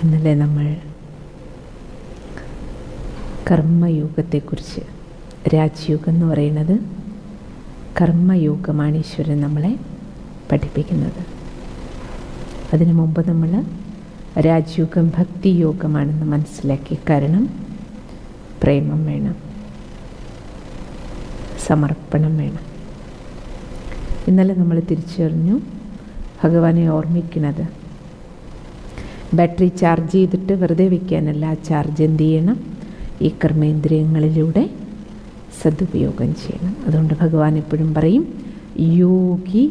ഇന്നലെ നമ്മൾ കർമ്മയോഗത്തെക്കുറിച്ച്, രാജയോഗം എന്ന് പറയുന്നത് കർമ്മയോഗമാണ് ഈശ്വരൻ നമ്മളെ പഠിപ്പിക്കുന്നത്. അതിനു മുമ്പ് നമ്മൾ രാജയോഗം ഭക്തിയോഗമാണെന്ന് മനസ്സിലാക്കി. കാരണം പ്രേമം വേണം, സമർപ്പണം വേണം. ഇന്നലെ നമ്മൾ തിരിച്ചറിഞ്ഞു ഭഗവാനെ ഓർമ്മിക്കുന്നത് ബാറ്ററി ചാർജ് ചെയ്തിട്ട് വെറുതെ വയ്ക്കാനല്ല. ആ ചാർജ് എന്ത് ചെയ്യണം? ഈ കർമ്മേന്ദ്രിയങ്ങളിലൂടെ സദുപയോഗം ചെയ്യണം. അതുകൊണ്ട് ഭഗവാൻ എപ്പോഴും പറയും യോഗി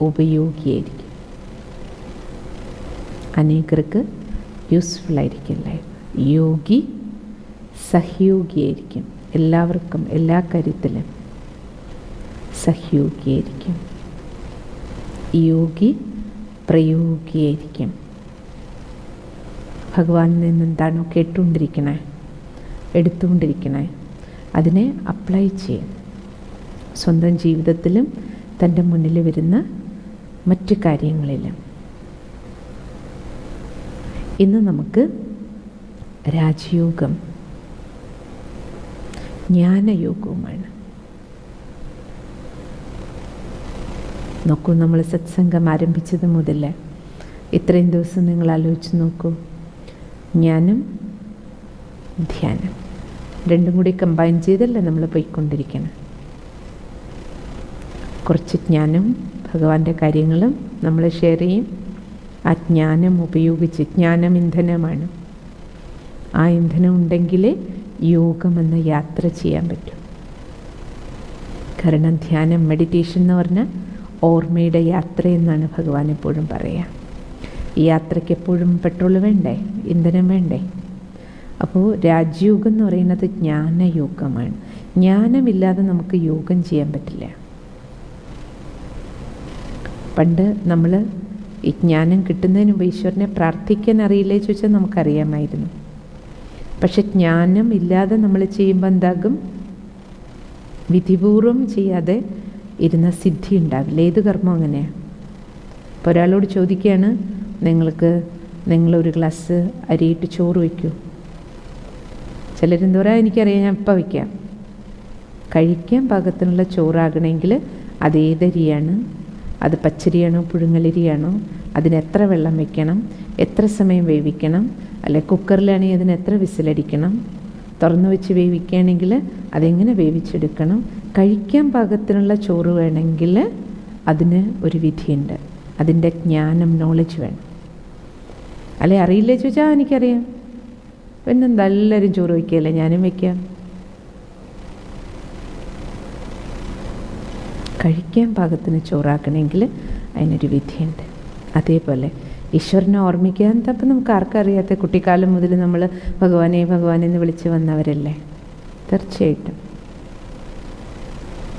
ഉപയോഗിയായിരിക്കും. അനേകർക്ക് യൂസ്ഫുൾ ആയിരിക്കും ലൈഫ്. യോഗി സഹയോഗിയായിരിക്കും. എല്ലാവർക്കും എല്ലാ കാര്യത്തിലും സഹയോഗിയായിരിക്കും. യോഗി പ്രയോഗിയായിരിക്കും. ഭഗവാനിൽ നിന്ന് എന്താണോ കേട്ടുകൊണ്ടിരിക്കണേ, എടുത്തുകൊണ്ടിരിക്കണേ, അതിനെ അപ്ലൈ ചെയ്യും സ്വന്തം ജീവിതത്തിലും തൻ്റെ മുന്നിൽ വരുന്ന മറ്റു കാര്യങ്ങളിലും. ഇന്ന് നമുക്ക് രാജയോഗം ജ്ഞാനയോഗവുമാണ്. നോക്കൂ, നമ്മൾ സത്സംഗം ആരംഭിച്ചത് മുതൽ ഇത്രയും ദിവസം നിങ്ങൾ ആലോചിച്ച് നോക്കൂ. ജ്ഞാനം, ധ്യാനം രണ്ടും കൂടി കമ്പൈൻ ചെയ്തല്ലേ നമ്മൾ പോയിക്കൊണ്ടിരിക്കണം. കുറച്ച് ജ്ഞാനം, ഭഗവാന്റെ കാര്യങ്ങളും നമ്മൾ ഷെയർ ചെയ്യും. ആ ജ്ഞാനം ഉപയോഗിച്ച്, ജ്ഞാനം ഇന്ധനമാണ്, ആ ഇന്ധനം ഉണ്ടെങ്കിലേ യോഗമെന്ന യാത്ര ചെയ്യാൻ പറ്റും. കാരണം ധ്യാനം, മെഡിറ്റേഷൻ എന്ന് പറഞ്ഞാൽ ഓർമ്മയുടെ യാത്ര എന്നാണ് ഭഗവാൻ എപ്പോഴും പറയുക. ഈ യാത്രയ്ക്ക് എപ്പോഴും പെട്രോൾ വേണ്ടേ, ഇന്ധനം വേണ്ടേ? അപ്പോൾ രാജയോഗം എന്ന് പറയുന്നത് ജ്ഞാനയോഗമാണ്. ജ്ഞാനമില്ലാതെ നമുക്ക് യോഗം ചെയ്യാൻ പറ്റില്ല. പണ്ട് നമ്മൾ ഈ ജ്ഞാനം കിട്ടുന്നതിന് മുമ്പ് ഈശ്വരനെ പ്രാർത്ഥിക്കാൻ അറിയില്ലേ ചോദിച്ചാൽ നമുക്കറിയാമായിരുന്നു. പക്ഷെ ജ്ഞാനം ഇല്ലാതെ നമ്മൾ ചെയ്യുമ്പോൾ എന്താകും? വിധിപൂർവം ചെയ്യാതെ ഇരുന്ന സിദ്ധി ഉണ്ടാവില്ല. ഏത് കർമ്മം അങ്ങനെയാണ്. ഇപ്പോൾ ഒരാളോട് ചോദിക്കുകയാണ്, നിങ്ങളൊരു ഗ്ലാസ് അരിയിട്ട് ചോറ് വയ്ക്കൂ. ചിലരെന്താ പറയുക, എനിക്കറിയാം, ഞാൻ ഇപ്പം വയ്ക്കാം. കഴിക്കാൻ പാകത്തിനുള്ള ചോറാകണമെങ്കിൽ അതേതരിയാണ്, അത് പച്ചരിയാണോ പുഴുങ്ങലരിയാണോ, അതിനെത്ര വെള്ളം വെക്കണം, എത്ര സമയം വേവിക്കണം, അല്ലെ കുക്കറിലാണെങ്കിൽ അതിന് എത്ര വിസിലടിക്കണം, തുറന്നു വെച്ച് വേവിക്കുകയാണെങ്കിൽ അതെങ്ങനെ വേവിച്ചെടുക്കണം, കഴിക്കാൻ പാകത്തിനുള്ള ചോറ് വേണമെങ്കിൽ അതിന് ഒരു വിധിയുണ്ട്. അതിൻ്റെ ജ്ഞാനം, നോളജ് വേണം. അല്ലെ അറിയില്ലേ ചോദിച്ചാൽ എനിക്കറിയാം, പിന്നെന്താ എല്ലാവരും ചോറ് വയ്ക്കുകയല്ലേ, ഞാനും വയ്ക്കാം. കഴിക്കാൻ പാകത്തിന് ചോറാക്കണമെങ്കിൽ അതിനൊരു വിധിയുണ്ട്. അതേപോലെ ഈശ്വരനെ ഓർമ്മിക്കാൻ തപ്പം നമുക്ക് ആർക്കറിയാത്ത, കുട്ടിക്കാലം മുതൽ നമ്മൾ ഭഗവാനെ ഭഗവാനെ എന്ന് വിളിച്ച് വന്നവരല്ലേ, തീർച്ചയായിട്ടും.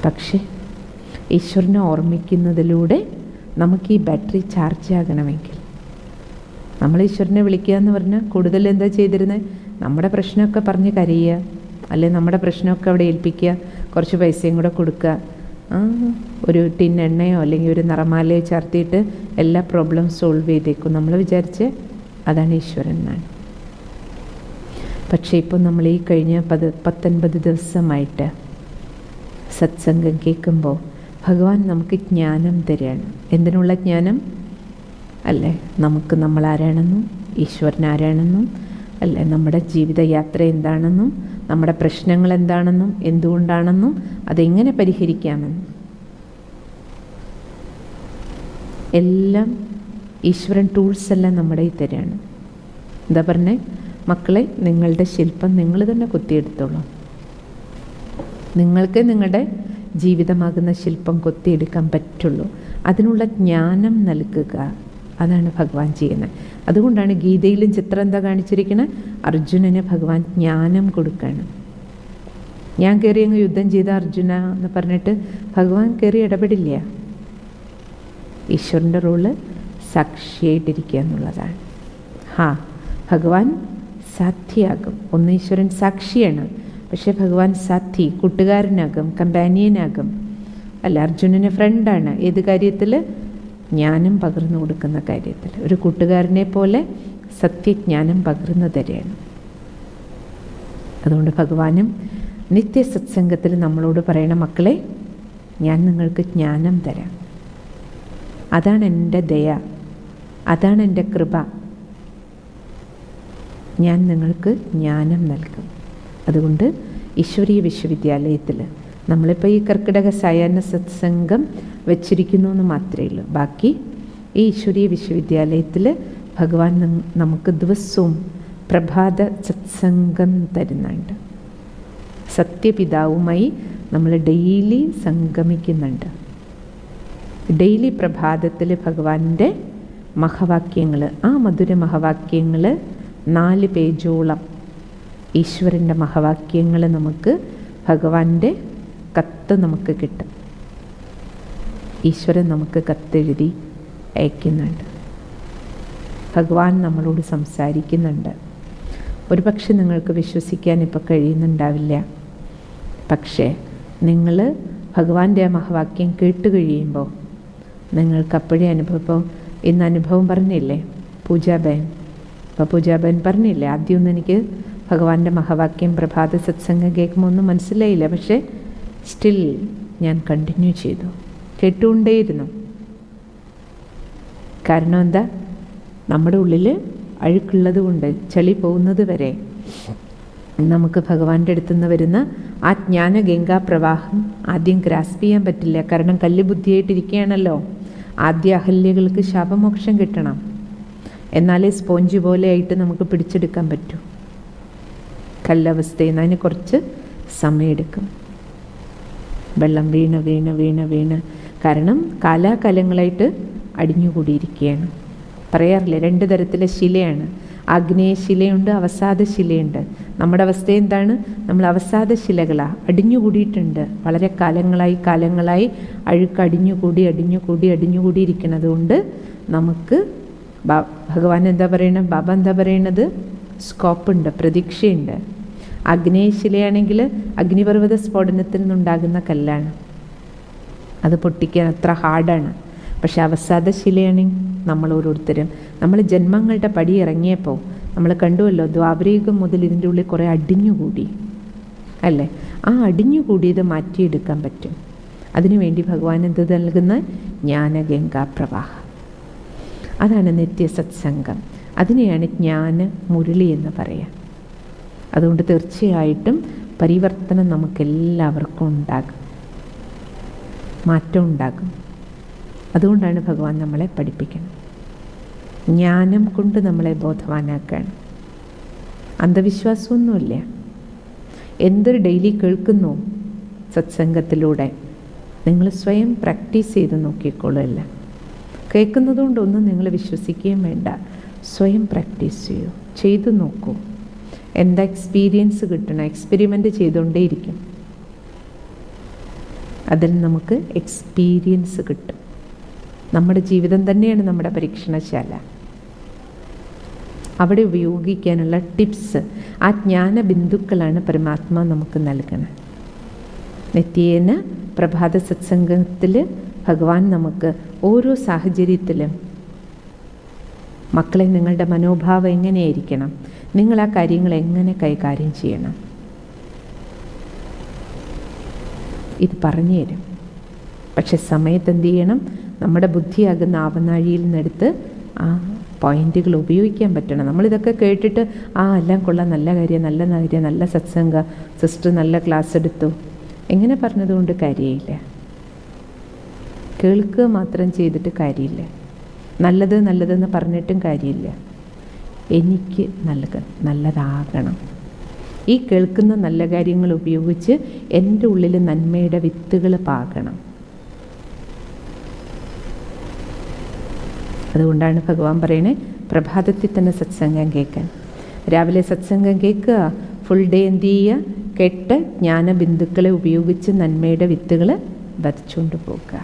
പക്ഷേ ഈശ്വരനെ ഓർമ്മിക്കുന്നതിലൂടെ നമുക്ക് ഈ ബാറ്ററി ചാർജ് ആകണമെങ്കിൽ നമ്മൾ ഈശ്വരനെ വിളിക്കുക എന്ന് പറഞ്ഞാൽ കൂടുതൽ എന്താ ചെയ്തിരുന്നത്? നമ്മുടെ പ്രശ്നമൊക്കെ പറഞ്ഞ് കരയുക, അല്ലെങ്കിൽ നമ്മുടെ പ്രശ്നമൊക്കെ അവിടെ ഏൽപ്പിക്കുക, കുറച്ച് പൈസയും കൂടെ കൊടുക്കുക, ഒരു ടിൻ എണ്ണയോ അല്ലെങ്കിൽ ഒരു നിറമാലയോ ചേർത്തിയിട്ട് എല്ലാ പ്രോബ്ലം സോൾവ് ചെയ്തേക്കും. നമ്മൾ വിചാരിച്ച് അതാണ് ഈശ്വരൻ എന്നാണ്. പക്ഷേ ഇപ്പോൾ നമ്മൾ ഈ കഴിഞ്ഞ 19 ദിവസമായിട്ട് സത്സംഗം കേൾക്കുമ്പോൾ ഭഗവാൻ നമുക്ക് ജ്ഞാനം തരികയാണ്. എന്തിനുള്ള ജ്ഞാനം? അല്ലേ, നമുക്ക് നമ്മൾ ആരാണെന്നും ഈശ്വരൻ ആരാണെന്നും, അല്ലേ നമ്മുടെ ജീവിതയാത്ര എന്താണെന്നും, നമ്മുടെ പ്രശ്നങ്ങൾ എന്താണെന്നും, എന്തുകൊണ്ടാണെന്നും, അതെങ്ങനെ പരിഹരിക്കാമെന്നും എല്ലാം ഈശ്വരൻ ടൂൾസ് എല്ലാം നമ്മുടെ ഈ തരാണ്. എന്താ പറഞ്ഞേ? മക്കളെ, നിങ്ങളുടെ ശില്പം നിങ്ങൾ തന്നെ കൊത്തിയെടുത്തോളൂ. നിങ്ങൾക്ക് നിങ്ങളുടെ ജീവിതമാകുന്ന ശില്പം കൊത്തിയെടുക്കാൻ പറ്റുള്ളൂ. അതിനുള്ള ജ്ഞാനം നൽകുക, അതാണ് ഭഗവാൻ ചെയ്യുന്നത്. അതുകൊണ്ടാണ് ഗീതയിലും ചിത്രം എന്താ കാണിച്ചിരിക്കുന്നത്? അർജുനന് ഭഗവാൻ ജ്ഞാനം കൊടുക്കുകയാണ്. ഞാൻ കയറി അങ്ങ് യുദ്ധം ചെയ്ത അർജുന എന്ന് പറഞ്ഞിട്ട് ഭഗവാൻ കയറി ഇടപെടില്ല. ഈശ്വരൻ്റെ റോള് സാക്ഷിയായിട്ടിരിക്കുക എന്നുള്ളതാണ്. ഭഗവാൻ സാക്ഷിയാകും. ഒന്ന് ഈശ്വരൻ സാക്ഷിയാണ്, പക്ഷേ ഭഗവാൻ സാക്ഷി, കൂട്ടുകാരനാകും, കമ്പാനിയനാകും. അല്ല, അർജുനന് ഫ്രണ്ടാണ്. ഏത് കാര്യത്തിൽ? ജ്ഞാനം പകർന്നു കൊടുക്കുന്ന കാര്യത്തിൽ. ഒരു കൂട്ടുകാരനെ പോലെ സത്യജ്ഞാനം പകർന്നു തരികയാണ്. അതുകൊണ്ട് ഭഗവാനും നിത്യ സത്സംഗത്തിൽ നമ്മളോട് പറയണ, മക്കളെ, ഞാൻ നിങ്ങൾക്ക് ജ്ഞാനം തരാം. അതാണ് എൻ്റെ ദയ, അതാണ് എൻ്റെ കൃപ. ഞാൻ നിങ്ങൾക്ക് ജ്ഞാനം നൽകും. അതുകൊണ്ട് ഈശ്വരീയ വിശ്വവിദ്യാലയത്തിൽ നമ്മളിപ്പോൾ ഈ കർക്കിടക സായാഹ്ന സത്സംഗം വച്ചിരിക്കുന്നു എന്ന് മാത്രമേ ഉള്ളൂ. ബാക്കി ഈ ഈശ്വരീയ വിശ്വവിദ്യാലയത്തിൽ ഭഗവാൻ നമുക്ക് ദിവസവും പ്രഭാത സത്സംഗം തരുന്നുണ്ട്. സത്യപിതാവുമായി നമ്മൾ ഡെയിലി സംഗമിക്കുന്നുണ്ട്. ഡെയിലി പ്രഭാതത്തിൽ ഭഗവാന്റെ മഹവാക്യങ്ങൾ, ആ മധുര മഹവാക്യങ്ങൾ 4 പേജോളം ഈശ്വരൻ്റെ മഹവാക്യങ്ങൾ നമുക്ക് ഭഗവാന്റെ കത്ത് നമുക്ക് കിട്ടും. ഈശ്വരൻ നമുക്ക് കത്തെഴുതി അയക്കുന്നുണ്ട്. ഭഗവാൻ നമ്മളോട് സംസാരിക്കുന്നുണ്ട്. ഒരു പക്ഷെ നിങ്ങൾക്ക് വിശ്വസിക്കാൻ ഇപ്പോൾ കഴിയുന്നുണ്ടാവില്ല. പക്ഷേ നിങ്ങൾ ഭഗവാന്റെ ആ മഹവാക്യം കേട്ട് കഴിയുമ്പോൾ നിങ്ങൾക്ക് അപ്പോഴേ അനുഭവം. ഇപ്പോൾ ഇന്ന് അനുഭവം പറഞ്ഞില്ലേ പൂജാബേൻ? അപ്പോൾ പൂജാബേൻ പറഞ്ഞില്ലേ, ആദ്യമൊന്നും എനിക്ക് ഭഗവാന്റെ മഹവാക്യം പ്രഭാത സത്സംഗം കേൾക്കുമ്പോൾ ഒന്നും മനസ്സിലായില്ല. പക്ഷേ സ്റ്റിൽ ഞാൻ കണ്ടിന്യൂ ചെയ്തു, കേട്ടുകൊണ്ടേയിരുന്നു. കാരണം എന്താ? നമ്മുടെ ഉള്ളിൽ അഴുക്കുള്ളത് കൊണ്ട്, ചളി പോകുന്നത് വരെ നമുക്ക് ഭഗവാന്റെ അടുത്തു നിന്ന് വരുന്ന ആ ജ്ഞാന ഗംഗാപ്രവാഹം ആദ്യം ഗ്രാസ്പ് ചെയ്യാൻ പറ്റില്ല. കാരണം കല്ലുബുദ്ധിയായിട്ടിരിക്കുകയാണല്ലോ. ആദ്യ അഹല്യകൾക്ക് ശാപമോക്ഷം കിട്ടണം. എന്നാലേ സ്പോഞ്ച് പോലെ ആയിട്ട് നമുക്ക് പിടിച്ചെടുക്കാൻ പറ്റൂ. കല്ലവസ്ഥയിൽ നിന്ന് അതിന് കുറച്ച് സമയമെടുക്കും. വെള്ളം വീണ് വീണ് വീണ് വീണ്, കാരണം കാലാകാലങ്ങളായിട്ട് അടിഞ്ഞുകൂടിയിരിക്കുകയാണ്. പറയാറില്ലേ, 2 തരത്തിലെ ശിലയാണ്. ആഗ്നേയശിലയുണ്ട്, അവസാദ ശിലയുണ്ട്. നമ്മുടെ അവസ്ഥ എന്താണ്? നമ്മൾ അവസാദ ശിലകളാണ്, അടിഞ്ഞുകൂടിയിട്ടുണ്ട്. വളരെ കാലങ്ങളായി അഴുക്കടിഞ്ഞുകൂടി ഇരിക്കുന്നത് കൊണ്ട് നമുക്ക് ഭഗവാൻ എന്താ പറയണത്, ബാബ എന്താ പറയണത്, സ്കോപ്പുണ്ട്, പ്രതീക്ഷയുണ്ട്. ആഗ്നേയശിലയാണെങ്കിൽ അഗ്നിപർവ്വത സ്ഫോടനത്തിൽ നിന്നുണ്ടാകുന്ന കല്ലാണ്, അത് പൊട്ടിക്കാൻ അത്ര ഹാർഡാണ്. പക്ഷെ അവസാദ ശിലയാണെങ്കിൽ നമ്മൾ ഓരോരുത്തരും നമ്മൾ ജന്മങ്ങളുടെ പടി ഇറങ്ങിയപ്പോൾ നമ്മൾ കണ്ടുവല്ലോ, ദ്വാപരയുഗം മുതൽ ഇതിൻ്റെ ഉള്ളിൽ കുറേ അടിഞ്ഞുകൂടി അല്ലേ? ആ അടിഞ്ഞുകൂടിയത് മാറ്റിയെടുക്കാൻ പറ്റും. അതിനുവേണ്ടി ഭഗവാൻ എന്ത് നൽകുന്ന ജ്ഞാനഗംഗാപ്രവാഹം, അതാണ് നിത്യസത്സംഗം. അതിനെയാണ് ജ്ഞാന മുരളി എന്ന് പറയാം. അതുകൊണ്ട് തീർച്ചയായിട്ടും പരിവർത്തനം നമുക്കെല്ലാവർക്കും ഉണ്ടാകും, മാറ്റം ഉണ്ടാകും. അതുകൊണ്ടാണ് ഭഗവാൻ നമ്മളെ പഠിപ്പിക്കുന്നത്. ജ്ഞാനം കൊണ്ട് നമ്മളെ ബോധവാനാക്കുകയാണ്. അന്ധവിശ്വാസമൊന്നുമില്ല. എന്തൊരു ഡെയിലി കേൾക്കുന്നു സത്സംഗത്തിലൂടെ, നിങ്ങൾ സ്വയം പ്രാക്ടീസ് ചെയ്ത് നോക്കിക്കോളുമല്ല. കേൾക്കുന്നതുകൊണ്ടൊന്നും നിങ്ങൾ വിശ്വസിക്കുകയും വേണ്ട. സ്വയം പ്രാക്ടീസ് ചെയ്തു നോക്കൂ. എന്താ എക്സ്പീരിയൻസ് കിട്ടണം? എക്സ്പെരിമെൻ്റ് ചെയ്തുകൊണ്ടേയിരിക്കും. അതിൽ നമുക്ക് എക്സ്പീരിയൻസ് കിട്ടും. നമ്മുടെ ജീവിതം തന്നെയാണ് നമ്മുടെ പരീക്ഷണശാല. അവിടെ ഉപയോഗിക്കാനുള്ള ടിപ്സ്, ആ ജ്ഞാന ബിന്ദുക്കളാണ് പരമാത്മാ നമുക്ക് നൽകണം. നിത്യേന പ്രഭാത സത്സംഗത്തിൽ ഭഗവാൻ നമുക്ക് ഓരോ സാഹചര്യത്തിലും, മക്കളെ നിങ്ങളുടെ മനോഭാവം എങ്ങനെയായിരിക്കണം, നിങ്ങൾ ആ കാര്യങ്ങൾ എങ്ങനെ കൈകാര്യം ചെയ്യണം, ഇത് പറഞ്ഞു തരും. പക്ഷെ സമയത്ത് എന്ത് ചെയ്യണം? നമ്മുടെ ബുദ്ധിയാകുന്ന ആവനാഴിയിൽ നിന്നെടുത്ത് ആ പോയിന്റുകൾ ഉപയോഗിക്കാൻ പറ്റണം. നമ്മളിതൊക്കെ കേട്ടിട്ട് എല്ലാം കൊള്ളാം, നല്ല കാര്യം, നല്ല സത്സംഗ, സിസ്റ്റർ നല്ല ക്ലാസ് എടുത്തു, എങ്ങനെ പറഞ്ഞതുകൊണ്ട് കാര്യമില്ല. കേൾക്കുക മാത്രം ചെയ്തിട്ട് കാര്യമില്ല. നല്ലതെന്ന് പറഞ്ഞിട്ടും കാര്യമില്ല. എനിക്ക് നല്ലതാകണം. ഈ കേൾക്കുന്ന നല്ല കാര്യങ്ങൾ ഉപയോഗിച്ച് എൻ്റെ ഉള്ളിൽ നന്മയുടെ വിത്തുകൾ പാകണം. അതുകൊണ്ടാണ് ഭഗവാൻ പറയണേ, പ്രഭാതത്തിൽ തന്നെ സത്സംഗം കേൾക്കാൻ. രാവിലെ സത്സംഗം കേൾക്കുക, ഫുൾ ഡേ എന്ത് ചെയ്യുക? കേട്ട് ജ്ഞാനബിന്ദുക്കളെ ഉപയോഗിച്ച് നന്മയുടെ വിത്തുകൾ വധിച്ചുകൊണ്ട് പോകുക.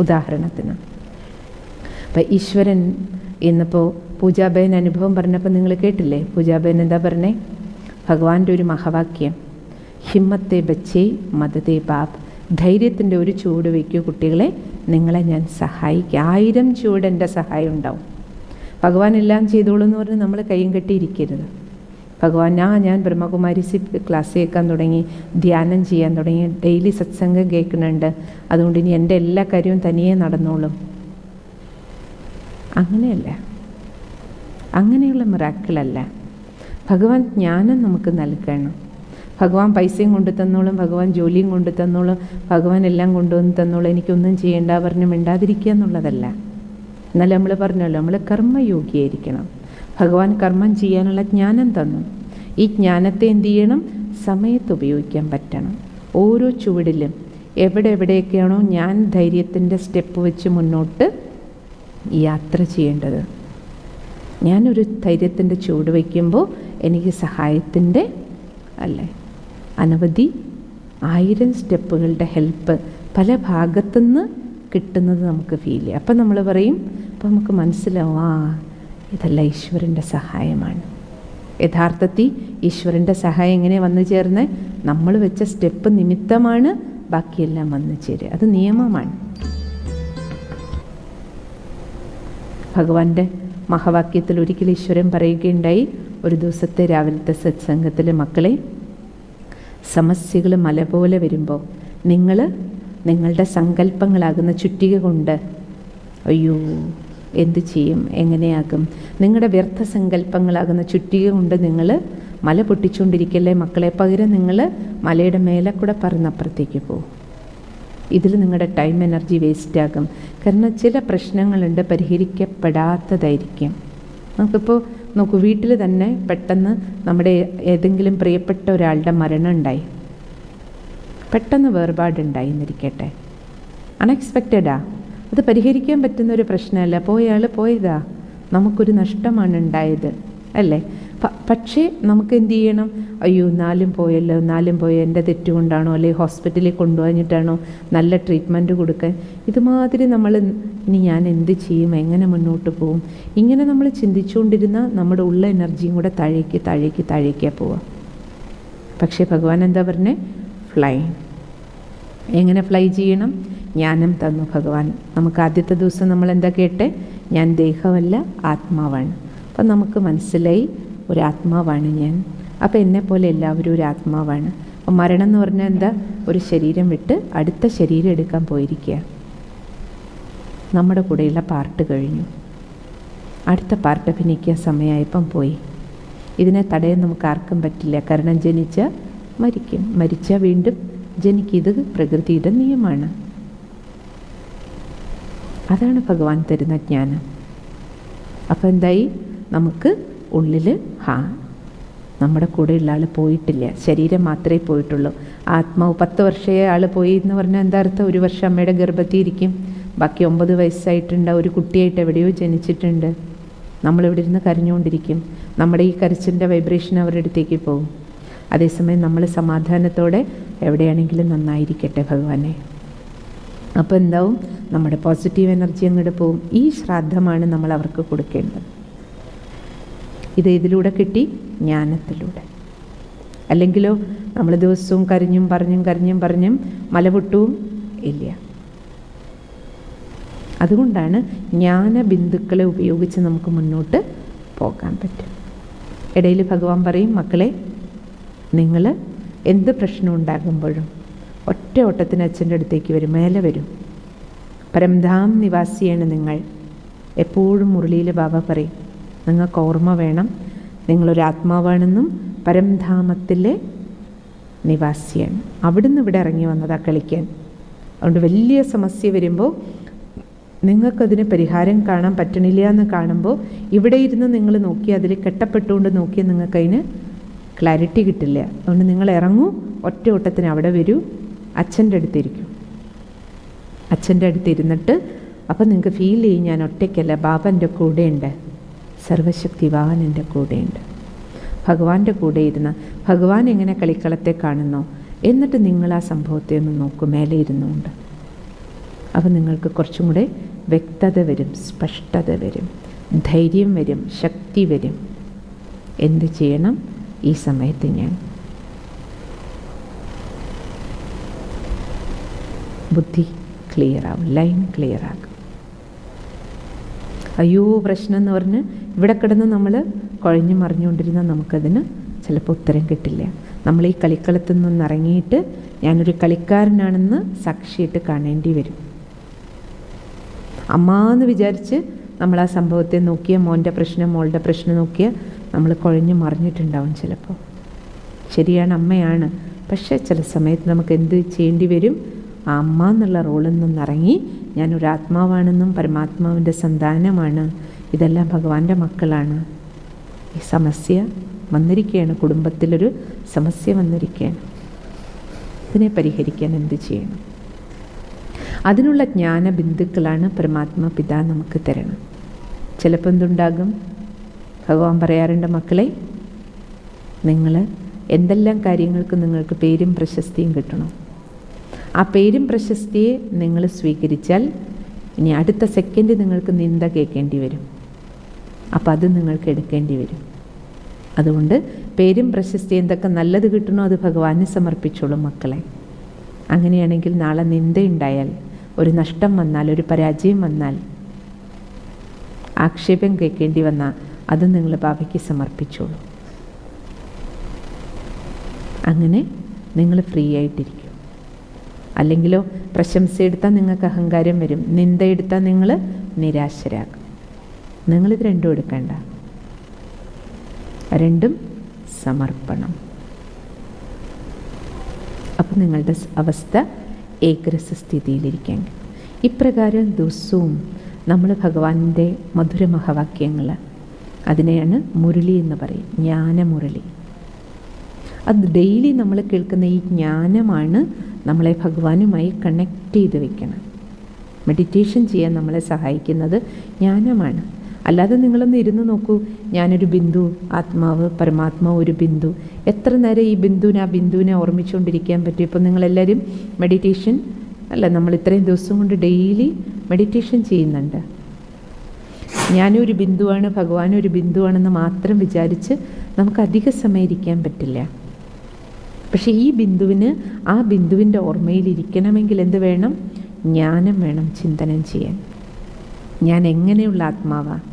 ഉദാഹരണത്തിന് അപ്പം ഈശ്വരൻ ഇന്നിപ്പോൾ പൂജാബേൻ അനുഭവം പറഞ്ഞപ്പോൾ നിങ്ങൾ കേട്ടില്ലേ? പൂജാബേൻ എന്താ പറഞ്ഞേ? ഭഗവാന്റെ ഒരു മഹവാക്യം, ഹിമ്മത്തെ ബച്ചേ മദതേ ബാബ്, ധൈര്യത്തിൻ്റെ ഒരു ചുവട് വയ്ക്കൂ കുട്ടികളെ, നിങ്ങളെ ഞാൻ സഹായിക്കാം. 1000 ചുവട് എൻ്റെ സഹായം ഉണ്ടാവും. ഭഗവാൻ എല്ലാം ചെയ്തോളൂ എന്ന് പറഞ്ഞ് നമ്മൾ കൈയും കെട്ടിയിരിക്കരുത്. ഭഗവാൻ ഞാൻ ബ്രഹ്മകുമാരി ക്ലാസ് കേൾക്കാൻ തുടങ്ങി, ധ്യാനം ചെയ്യാൻ തുടങ്ങി, ഡെയിലി സത്സംഗം കേൾക്കുന്നുണ്ട്, അതുകൊണ്ട് ഇനി എൻ്റെ എല്ലാ കാര്യവും തനിയെ നടന്നോളും. അങ്ങനെയല്ല, അങ്ങനെയുള്ള മിറാക്കിളല്ല. ഭഗവാൻ ജ്ഞാനം നമുക്ക് നൽകണം. ഭഗവാൻ പൈസയും കൊണ്ടു തന്നോളും, ഭഗവാൻ ജോലിയും കൊണ്ടു തന്നോളും, ഭഗവാൻ എല്ലാം കൊണ്ടുവന്ന് തന്നോളും, എനിക്കൊന്നും ചെയ്യേണ്ട പറഞ്ഞ് മിണ്ടാതിരിക്കുക എന്നുള്ളതല്ല. എന്നാലും നമ്മൾ പറഞ്ഞല്ലോ, നമ്മൾ കർമ്മയോഗിയായിരിക്കണം. ഭഗവാൻ കർമ്മം ചെയ്യാനുള്ള ജ്ഞാനം തന്നു. ഈ ജ്ഞാനത്തെ എന്ത് ചെയ്യണം? സമയത്ത് ഉപയോഗിക്കാൻ പറ്റണം. ഓരോ ചുവടിലും എവിടെയൊക്കെയാണോ ഞാൻ ധൈര്യത്തിൻ്റെ സ്റ്റെപ്പ് വെച്ച് മുന്നോട്ട് യാത്ര ചെയ്യേണ്ടത്, ഞാനൊരു ധൈര്യത്തിൻ്റെ ചുവട് വയ്ക്കുമ്പോൾ എനിക്ക് സഹായത്തിൻ്റെ അനവധി 1000 സ്റ്റെപ്പുകളുടെ ഹെൽപ്പ് പല ഭാഗത്തുനിന്ന് കിട്ടുന്നത് നമുക്ക് ഫീൽ ചെയ്യും. അപ്പം നമ്മൾ പറയും, അപ്പം നമുക്ക് മനസ്സിലാവും, ഇതെല്ലാം ഈശ്വരൻ്റെ സഹായമാണ്. യഥാർത്ഥത്തിൽ ഈശ്വരൻ്റെ സഹായം എങ്ങനെ വന്നു ചേർന്ന്? നമ്മൾ വെച്ച സ്റ്റെപ്പ് നിമിത്തമാണ് ബാക്കിയെല്ലാം വന്നു ചേരുക. അത് നിയമമാണ്. ഭഗവാന്റെ മഹാവാക്യത്തിൽ ഒരിക്കൽ ഈശ്വരൻ പറയുകയുണ്ടായി, ഒരു ദിവസത്തെ രാവിലത്തെ സത്സംഗത്തിൽ, മക്കളെ, സമസ്യകൾ മല പോലെ വരുമ്പോൾ നിങ്ങൾ നിങ്ങളുടെ സങ്കല്പങ്ങളാകുന്ന ചുറ്റിക കൊണ്ട് അയ്യോ എന്ത് ചെയ്യും, എങ്ങനെയാകും, നിങ്ങളുടെ വ്യർത്ഥ സങ്കല്പങ്ങളാകുന്ന ചുറ്റിക കൊണ്ട് നിങ്ങൾ മല പൊട്ടിച്ചുകൊണ്ടിരിക്കല്ലേ മക്കളെ. പകരം നിങ്ങൾ മലയുടെ മേലെ കൂടെ പറന്നപ്പുറത്തേക്ക് പോകും. ഇതിൽ നിങ്ങളുടെ ടൈം എനർജി വേസ്റ്റാകും. കാരണം ചില പ്രശ്നങ്ങളുണ്ട്, പരിഹരിക്കപ്പെടാത്തതായിരിക്കും. നമുക്കിപ്പോൾ നോക്കൂ, വീട്ടിൽ തന്നെ പെട്ടെന്ന് നമ്മുടെ ഏതെങ്കിലും പ്രിയപ്പെട്ട ഒരാളുടെ മരണം ഉണ്ടായി, പെട്ടെന്ന് വേർപാടുണ്ടായി എന്നിരിക്കട്ടെ, അൺഎക്സ്പെക്റ്റഡാ. അത് പരിഹരിക്കാൻ പറ്റുന്നൊരു പ്രശ്നമല്ല. പോയയാൾ പോയതാ, നമുക്കൊരു നഷ്ടമാണ് ഉണ്ടായത്, അല്ലേ? പക്ഷേ നമുക്ക് എന്ത് ചെയ്യണം? അയ്യോ നാലും പോയല്ലോ, എൻ്റെ തെറ്റുകൊണ്ടാണോ, അല്ലെങ്കിൽ ഹോസ്പിറ്റലിൽ കൊണ്ടുപോയിട്ടാണോ, നല്ല ട്രീറ്റ്മെൻറ്റ് കൊടുക്കാൻ, ഇതുമാതിരി നമ്മൾ ഇനി ഞാൻ എന്ത് ചെയ്യും, എങ്ങനെ മുന്നോട്ട് പോകും, ഇങ്ങനെ നമ്മൾ ചിന്തിച്ചുകൊണ്ടിരുന്ന നമ്മുടെ ഉള്ള എനർജിയും കൂടെ താഴേക്കാണ് പോവുക. പക്ഷേ ഭഗവാൻ എന്താ പറഞ്ഞേ? ഫ്ലൈ. എങ്ങനെ ഫ്ലൈ ചെയ്യണം? ജ്ഞാനം തന്നു ഭഗവാൻ. നമുക്ക് ആദ്യത്തെ ദിവസം നമ്മൾ എന്താ കേട്ടെ? ഞാൻ ദേഹമല്ല, ആത്മാവാണ്. അപ്പം നമുക്ക് മനസ്സിലായി, ഒരാത്മാവാണ് ഞാൻ. അപ്പം എന്നെപ്പോലെ എല്ലാവരും ഒരു ആത്മാവാണ്. അപ്പം മരണം എന്ന് പറഞ്ഞാൽ എന്താ? ഒരു ശരീരം വിട്ട് അടുത്ത ശരീരം എടുക്കാൻ പോയിരിക്കുക. നമ്മുടെ കൂടെയുള്ള പാർട്ട് കഴിഞ്ഞു, അടുത്ത പാർട്ട് അഭിനയിക്കാൻ സമയമായപ്പം പോയി. ഇതിനെ തടയാൻ നമുക്ക് ആർക്കും പറ്റില്ല. കാരണം ജനിച്ചാൽ മരിക്കും, മരിച്ചാൽ വീണ്ടും ജനിക്കും. ഇത് പ്രകൃതിയുടെ നിയമമാണ്. അതാണ് ഭഗവാൻ തരുന്ന ജ്ഞാനം. അപ്പം എന്തായി? നമുക്ക് ഉള്ളിൽ നമ്മുടെ കൂടെയുള്ള ആൾ പോയിട്ടില്ല, ശരീരം മാത്രമേ പോയിട്ടുള്ളൂ. ആത്മാവ് 10 വർഷമേ ആൾ പോയി എന്ന് പറഞ്ഞാൽ എന്താ അർത്ഥം? 1 വർഷം അമ്മയുടെ ഗർഭത്തിൽ ഇരിക്കും, ബാക്കി 9 വയസ്സായിട്ടുണ്ട്, ഒരു കുട്ടിയായിട്ട് എവിടെയോ ജനിച്ചിട്ടുണ്ട്. നമ്മളിവിടെ ഇരുന്ന് കരഞ്ഞുകൊണ്ടിരിക്കും. നമ്മുടെ ഈ കരച്ചിൻ്റെ വൈബ്രേഷൻ അവരുടെ അടുത്തേക്ക് പോകും. അതേസമയം നമ്മൾ സമാധാനത്തോടെ എവിടെയാണെങ്കിലും നന്നായിരിക്കട്ടെ ഭഗവാനെ. അപ്പോൾ എന്താവും? നമ്മുടെ പോസിറ്റീവ് എനർജി അങ്ങോട്ട് പോവും. ഈ ശ്രാദ്ധമാണ് നമ്മൾ അവർക്ക് കൊടുക്കേണ്ടത്. ഇത് ഇതിലൂടെ കിട്ടി? ജ്ഞാനത്തിലൂടെ. അല്ലെങ്കിലോ നമ്മൾ ദിവസവും കരഞ്ഞും പറഞ്ഞും മലപൊട്ടുവും ഇല്ല. അതുകൊണ്ടാണ് ജ്ഞാനബിന്ദുക്കളെ ഉപയോഗിച്ച് നമുക്ക് മുന്നോട്ട് പോകാൻ പറ്റും. ഇടയിൽ ഭഗവാൻ പറയും, മക്കളെ, നിങ്ങൾ എന്ത് പ്രശ്നം ഉണ്ടാകുമ്പോഴും ഒറ്റ ഓട്ടത്തിന് അച്ഛൻ്റെ അടുത്തേക്ക് വരും, മേലെ വരും. പരംധാം നിവാസിയാണ് നിങ്ങൾ. എപ്പോഴും മുരളിയിൽ ബാബ പറയും, നിങ്ങൾക്ക് ഓർമ്മ വേണം, നിങ്ങളൊരാത്മാവാണെന്നും പരംധാമത്തിലെ നിവാസിയാണ്. അവിടുന്ന് ഇവിടെ ഇറങ്ങി വന്നതാണ് കളിക്കാൻ. അതുകൊണ്ട് വലിയ സമസ്യ വരുമ്പോൾ നിങ്ങൾക്കതിന് പരിഹാരം കാണാൻ പറ്റണില്ല എന്ന് കാണുമ്പോൾ ഇവിടെ ഇരുന്ന് നിങ്ങൾ നോക്കി, അതിൽ കെട്ടപ്പെട്ടുകൊണ്ട് നോക്കിയാൽ നിങ്ങൾക്കതിന് ക്ലാരിറ്റി കിട്ടില്ല. അതുകൊണ്ട് നിങ്ങൾ ഇറങ്ങൂ, ഒറ്റ ഓട്ടത്തിന് അവിടെ വരൂ, അച്ഛൻ്റെ അടുത്തിരിക്കും. അച്ഛൻ്റെ അടുത്തിരുന്നിട്ട് അപ്പം നിങ്ങൾക്ക് ഫീൽ ചെയ്യും, ഞാൻ ഒറ്റയ്ക്കല്ല, ബാബ എൻ്റെ കൂടെയുണ്ട്, സർവശക്തിവാൻ എൻ്റെ കൂടെയുണ്ട്. ഭഗവാന്റെ കൂടെ ഇരുന്ന് ഭഗവാൻ എങ്ങനെ കളിക്കളത്തെ കാണുന്നോ, എന്നിട്ട് നിങ്ങൾ ആ സംഭവത്തെ ഒന്ന് നോക്കും, മേലെ ഇരുന്നുകൊണ്ട്. അപ്പം നിങ്ങൾക്ക് കുറച്ചും കൂടെ വ്യക്തത വരും, സ്പഷ്ടത വരും, ധൈര്യം വരും, ശക്തി വരും. എന്ത് ചെയ്യണം ഈ സമയത്ത്? ഞാൻ ബുദ്ധി ക്ലിയർ ആവും, ലൈൻ ക്ലിയർ ആകും. അയ്യോ പ്രശ്നം എന്ന് പറഞ്ഞ് ഇവിടെ കിടന്ന് നമ്മൾ കുഴഞ്ഞു മറിഞ്ഞുകൊണ്ടിരുന്നാൽ നമുക്കതിന് ചിലപ്പോൾ ഉത്തരം കിട്ടില്ല. നമ്മൾ ഈ കളിക്കളത്തിൽ നിന്ന് ഇറങ്ങിയിട്ട് ഞാനൊരു കളിക്കാരനാണെന്ന് സാക്ഷിയിട്ട് കാണേണ്ടി വരും. അമ്മ എന്ന് വിചാരിച്ച് നമ്മൾ ആ സംഭവത്തെ നോക്കിയ മോൻ്റെ പ്രശ്നം മോളുടെ പ്രശ്നം നോക്കിയ നമ്മൾ കുഴഞ്ഞു മറിഞ്ഞിട്ടുണ്ടാവും ചിലപ്പോൾ. ശരിയാണ്, അമ്മയാണ്. പക്ഷേ ചില സമയത്ത് നമുക്ക് എന്ത് ചെയ്യേണ്ടി വരും? ആ അമ്മ എന്നുള്ള റോളിൽ നിന്നിറങ്ങി ഞാനൊരു ആത്മാവാണെന്നും പരമാത്മാവിൻ്റെ സന്താനമാണ്, ഇതെല്ലാം ഭഗവാന്റെ മക്കളാണ്. ഈ സമസ്യ വന്നിരിക്കുകയാണ്, കുടുംബത്തിലൊരു സമസ്യ വന്നിരിക്കുകയാണ്. ഇതിനെ പരിഹരിക്കാൻ എന്ത് ചെയ്യണം? അതിനുള്ള ജ്ഞാനബിന്ദുക്കളാണ് പരമാത്മാ പിതാ നമുക്ക് തരണം. ചിലപ്പോൾ എന്തുണ്ടാകും? ഭഗവാൻ പറയാറുണ്ട്, മക്കളെ നിങ്ങൾ എന്തെല്ലാം കാര്യങ്ങൾക്ക് നിങ്ങൾക്ക് പേരും പ്രശസ്തിയും കിട്ടണം. ആ പേരും പ്രശസ്തിയെ നിങ്ങൾ സ്വീകരിച്ചാൽ ഇനി അടുത്ത സെക്കൻഡ് നിങ്ങൾക്ക് നിന്ദ കേൾക്കേണ്ടി വരും. അപ്പം അത് നിങ്ങൾക്ക് എടുക്കേണ്ടി വരും. അതുകൊണ്ട് പേരും പ്രശസ്തി എന്തൊക്കെ നല്ലത് കിട്ടണോ അത് ഭഗവാനെ സമർപ്പിച്ചോളും മക്കളെ. അങ്ങനെയാണെങ്കിൽ നാളെ നിന്ദയുണ്ടായാൽ, ഒരു നഷ്ടം വന്നാൽ, ഒരു പരാജയം വന്നാൽ, ആക്ഷേപം കേൾക്കേണ്ടി വന്നാൽ അത് നിങ്ങൾ ബാബയ്ക്ക് സമർപ്പിച്ചോളൂ. അങ്ങനെ നിങ്ങൾ ഫ്രീ ആയിട്ടിരിക്കും. അല്ലെങ്കിലോ പ്രശംസ എടുത്താൽ നിങ്ങൾക്ക് അഹങ്കാരം വരും, നിന്ദ എടുത്താൽ നിങ്ങൾ നിരാശരാകും. നിങ്ങളിത് രണ്ടും എടുക്കണ്ട, രണ്ടും സമർപ്പണം. അപ്പം നിങ്ങളുടെ അവസ്ഥ ഏകരസസ്ഥിതിയിലിരിക്കാൻ. ഇപ്രകാരം ദിവസവും നമ്മൾ ഭഗവാന്റെ മധുരമഹവാക്യങ്ങൾ, അതിനെയാണ് മുരളി എന്ന് പറയും, ജ്ഞാനമുരളി. അത് ഡെയിലി നമ്മൾ കേൾക്കുന്ന ഈ ജ്ഞാനമാണ് നമ്മളെ ഭഗവാനുമായി കണക്ട് ചെയ്ത് വെക്കണം. മെഡിറ്റേഷൻ ചെയ്യാൻ നമ്മളെ സഹായിക്കുന്നത് ജ്ഞാനമാണ്. അല്ലാതെ നിങ്ങളൊന്ന് ഇരുന്ന് നോക്കൂ, ഞാനൊരു ബിന്ദു, ആത്മാവ് പരമാത്മാവ് ഒരു ബിന്ദു. എത്ര നേരം ഈ ബിന്ദുവിനെ ഓർമ്മിച്ചുകൊണ്ടിരിക്കാൻ പറ്റും? ഇപ്പോൾ നിങ്ങളെല്ലാവരും മെഡിറ്റേഷൻ അല്ല, നമ്മൾ ഇത്രയും ദിവസം കൊണ്ട് ഡെയിലി മെഡിറ്റേഷൻ ചെയ്യുന്നുണ്ട്. ഞാനൊരു ബിന്ദുവാണ്, ഭഗവാനൊരു ബിന്ദുവാണെന്ന് മാത്രം വിചാരിച്ച് നമുക്ക് അധിക സമയം ഇരിക്കാൻ പറ്റില്ല. പക്ഷേ ഈ ബിന്ദുവിന് ആ ബിന്ദുവിൻ്റെ ഓർമ്മയിലിരിക്കണമെങ്കിൽ എന്ത് വേണം? ജ്ഞാനം വേണം ചിന്തനം ചെയ്യാൻ. ഞാൻ എങ്ങനെയുള്ള ആത്മാവാണ്?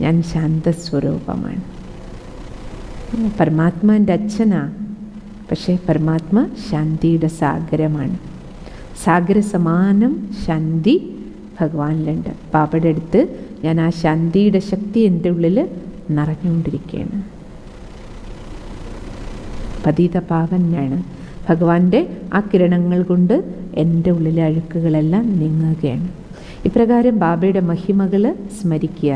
ഞാൻ ശാന്തസ്വരൂപമാണ്. പരമാത്മാൻ്റെ അച്ഛനാ, പക്ഷേ പരമാത്മ ശാന്തിയുടെ സാഗരമാണ്. സാഗര സമാനം ശാന്തി ഭഗവാനിലുണ്ട്. ബാബയുടെ അടുത്ത് ഞാൻ ആ ശാന്തിയുടെ ശക്തി എൻ്റെ ഉള്ളിൽ നിറഞ്ഞുകൊണ്ടിരിക്കുകയാണ്. പതിത പാവനാണ്. ഭഗവാന്റെ ആ കിരണങ്ങൾ കൊണ്ട് എൻ്റെ ഉള്ളിലെ അഴുക്കുകളെല്ലാം നീങ്ങുകയാണ്. ഇപ്രകാരം ബാബയുടെ മഹിമകൾ സ്മരിക്കുക.